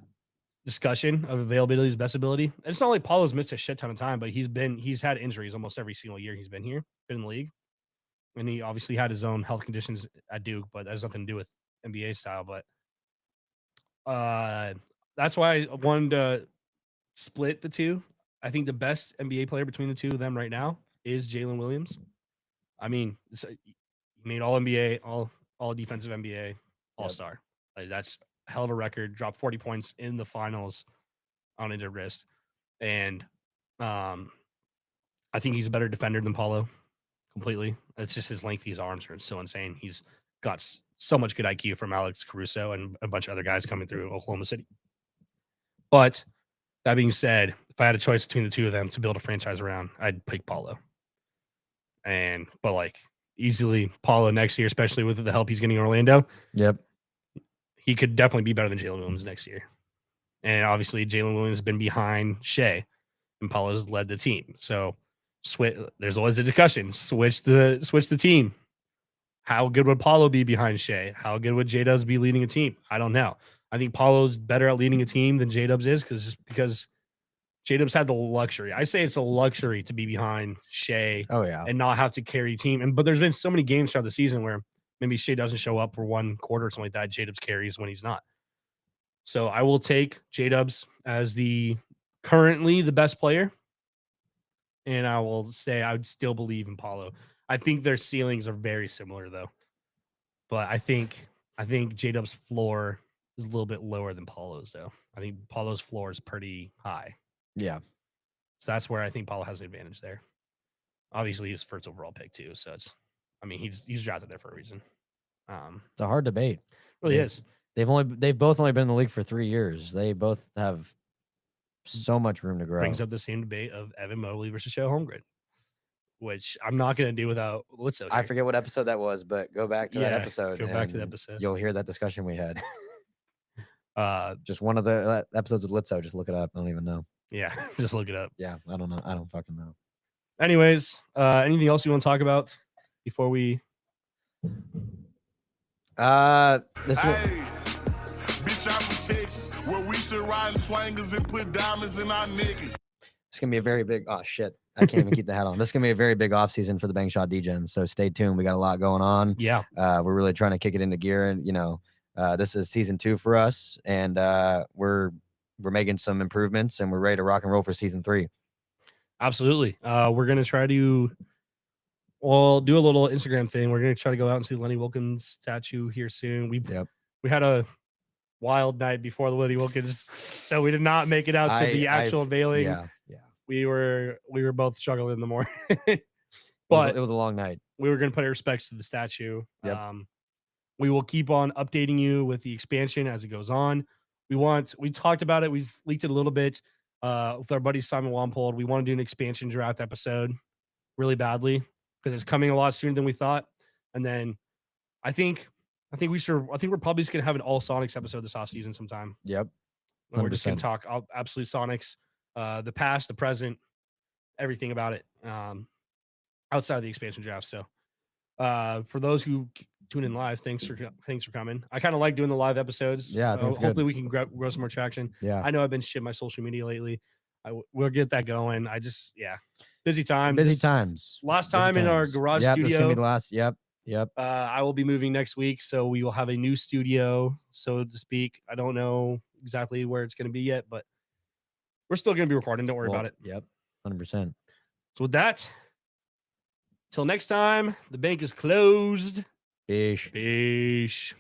discussion of availability is best ability, it's not like Paulo's missed a shit ton of time, but he's had injuries almost every single year he's been in the league. And he obviously had his own health conditions at Duke, but that has nothing to do with NBA style. But that's why I wanted to split the two. I think the best NBA player between the two of them right now is Jalen Williams. I mean, he made all NBA, all defensive NBA, all-star. Like, that's a hell of a record. Dropped 40 points in the finals on injured wrist. And I think he's a better defender than Paulo completely. It's just his length, his arms are so insane. He's got so much good IQ from Alex Caruso and a bunch of other guys coming through Oklahoma City. But that being said, if I had a choice between the two of them to build a franchise around, I'd pick Paulo. But like easily Paulo next year, especially with the help he's getting in Orlando. Yep. He could definitely be better than Jalen Williams next year. And obviously Jalen Williams has been behind Shea and Paulo's led the team. So there's always a discussion. Switch the team. How good would Paulo be behind Shea? How good would J-Dubs be leading a team? I don't know. I think Paulo's better at leading a team than J-Dubs is because J-Dubs had the luxury. I say it's a luxury to be behind Shea and not have to carry a team. But there's been so many games throughout the season where maybe Shea doesn't show up for one quarter or something like that. J-Dubs carries when he's not. So I will take J-Dubs as currently the best player. And I will say I would still believe in Paulo. I think their ceilings are very similar though. But I think J-Dub's floor is a little bit lower than Paulo's though. I think Paulo's floor is pretty high. Yeah. So that's where I think Paulo has an advantage there. Obviously, he's first overall pick too. So he's drafted there for a reason. It's a hard debate. It really is. They've both only been in the league for 3 years. They both have so much room to grow. Brings up the same debate of Evan Mobley versus Joe Holmgren. which I'm not gonna do without Litzo. I here. forget what episode that was, but go back to that Yeah, episode. go back to the and episode. You'll hear that discussion we had. Uh, Just one of the episodes with Litzo. Just look it up. I don't even know. yeah, just look it up. Yeah, I don't know. I don't fucking know. Anyways, anything else you want to talk about before we? This is Hey, bitch, I'm from Texas, where we should ride swangers and put diamonds in our necklace. It's gonna be a very big. Oh shit! I can't even keep the hat on. This is gonna be a very big off season for the Bang Shot DGens. So stay tuned. We got a lot going on. Yeah, We're really trying to kick it into gear, and this is season 2 for us, and we're making some improvements, and we're ready to rock and roll for season 3. absolutely. We're gonna try to, do a little Instagram thing. We're gonna try to go out and see the Lenny Wilkins statue here soon. We had a wild night before the Lenny Wilkins, so we did not make it out to the actual unveiling. Yeah. We were both struggling in the morning, But but it was a long night. we were going to pay respects to the statue. Yep. We will keep on updating you with the expansion as it goes on. We talked about it. We've leaked it a little bit with our buddy Simon Wampold. We want to do an expansion draft episode really badly because it's coming a lot sooner than we thought. And then I think we're probably just going to have an all Sonics episode this off season sometime. Yep. And we're just going 100%. to talk absolute Sonics, the past, the present, everything about it outside of the expansion draft. So for those who tune in live, thanks for coming. I kind of like doing the live episodes. Yeah, I think it's good. hopefully we can grow some more traction. Yeah. I know I've been shit my social media lately. We'll get that going. Busy time. Busy times. Last Busy time in our times. garage Yep, this is gonna studio. be the last. Yep. I will be moving next week, so we will have a new studio, so to speak. I don't know exactly where it's going to be yet, but we're still going to be recording. Don't worry about it. Yep. 100%. So with that, till next time, the bank is closed. Fish. Peace.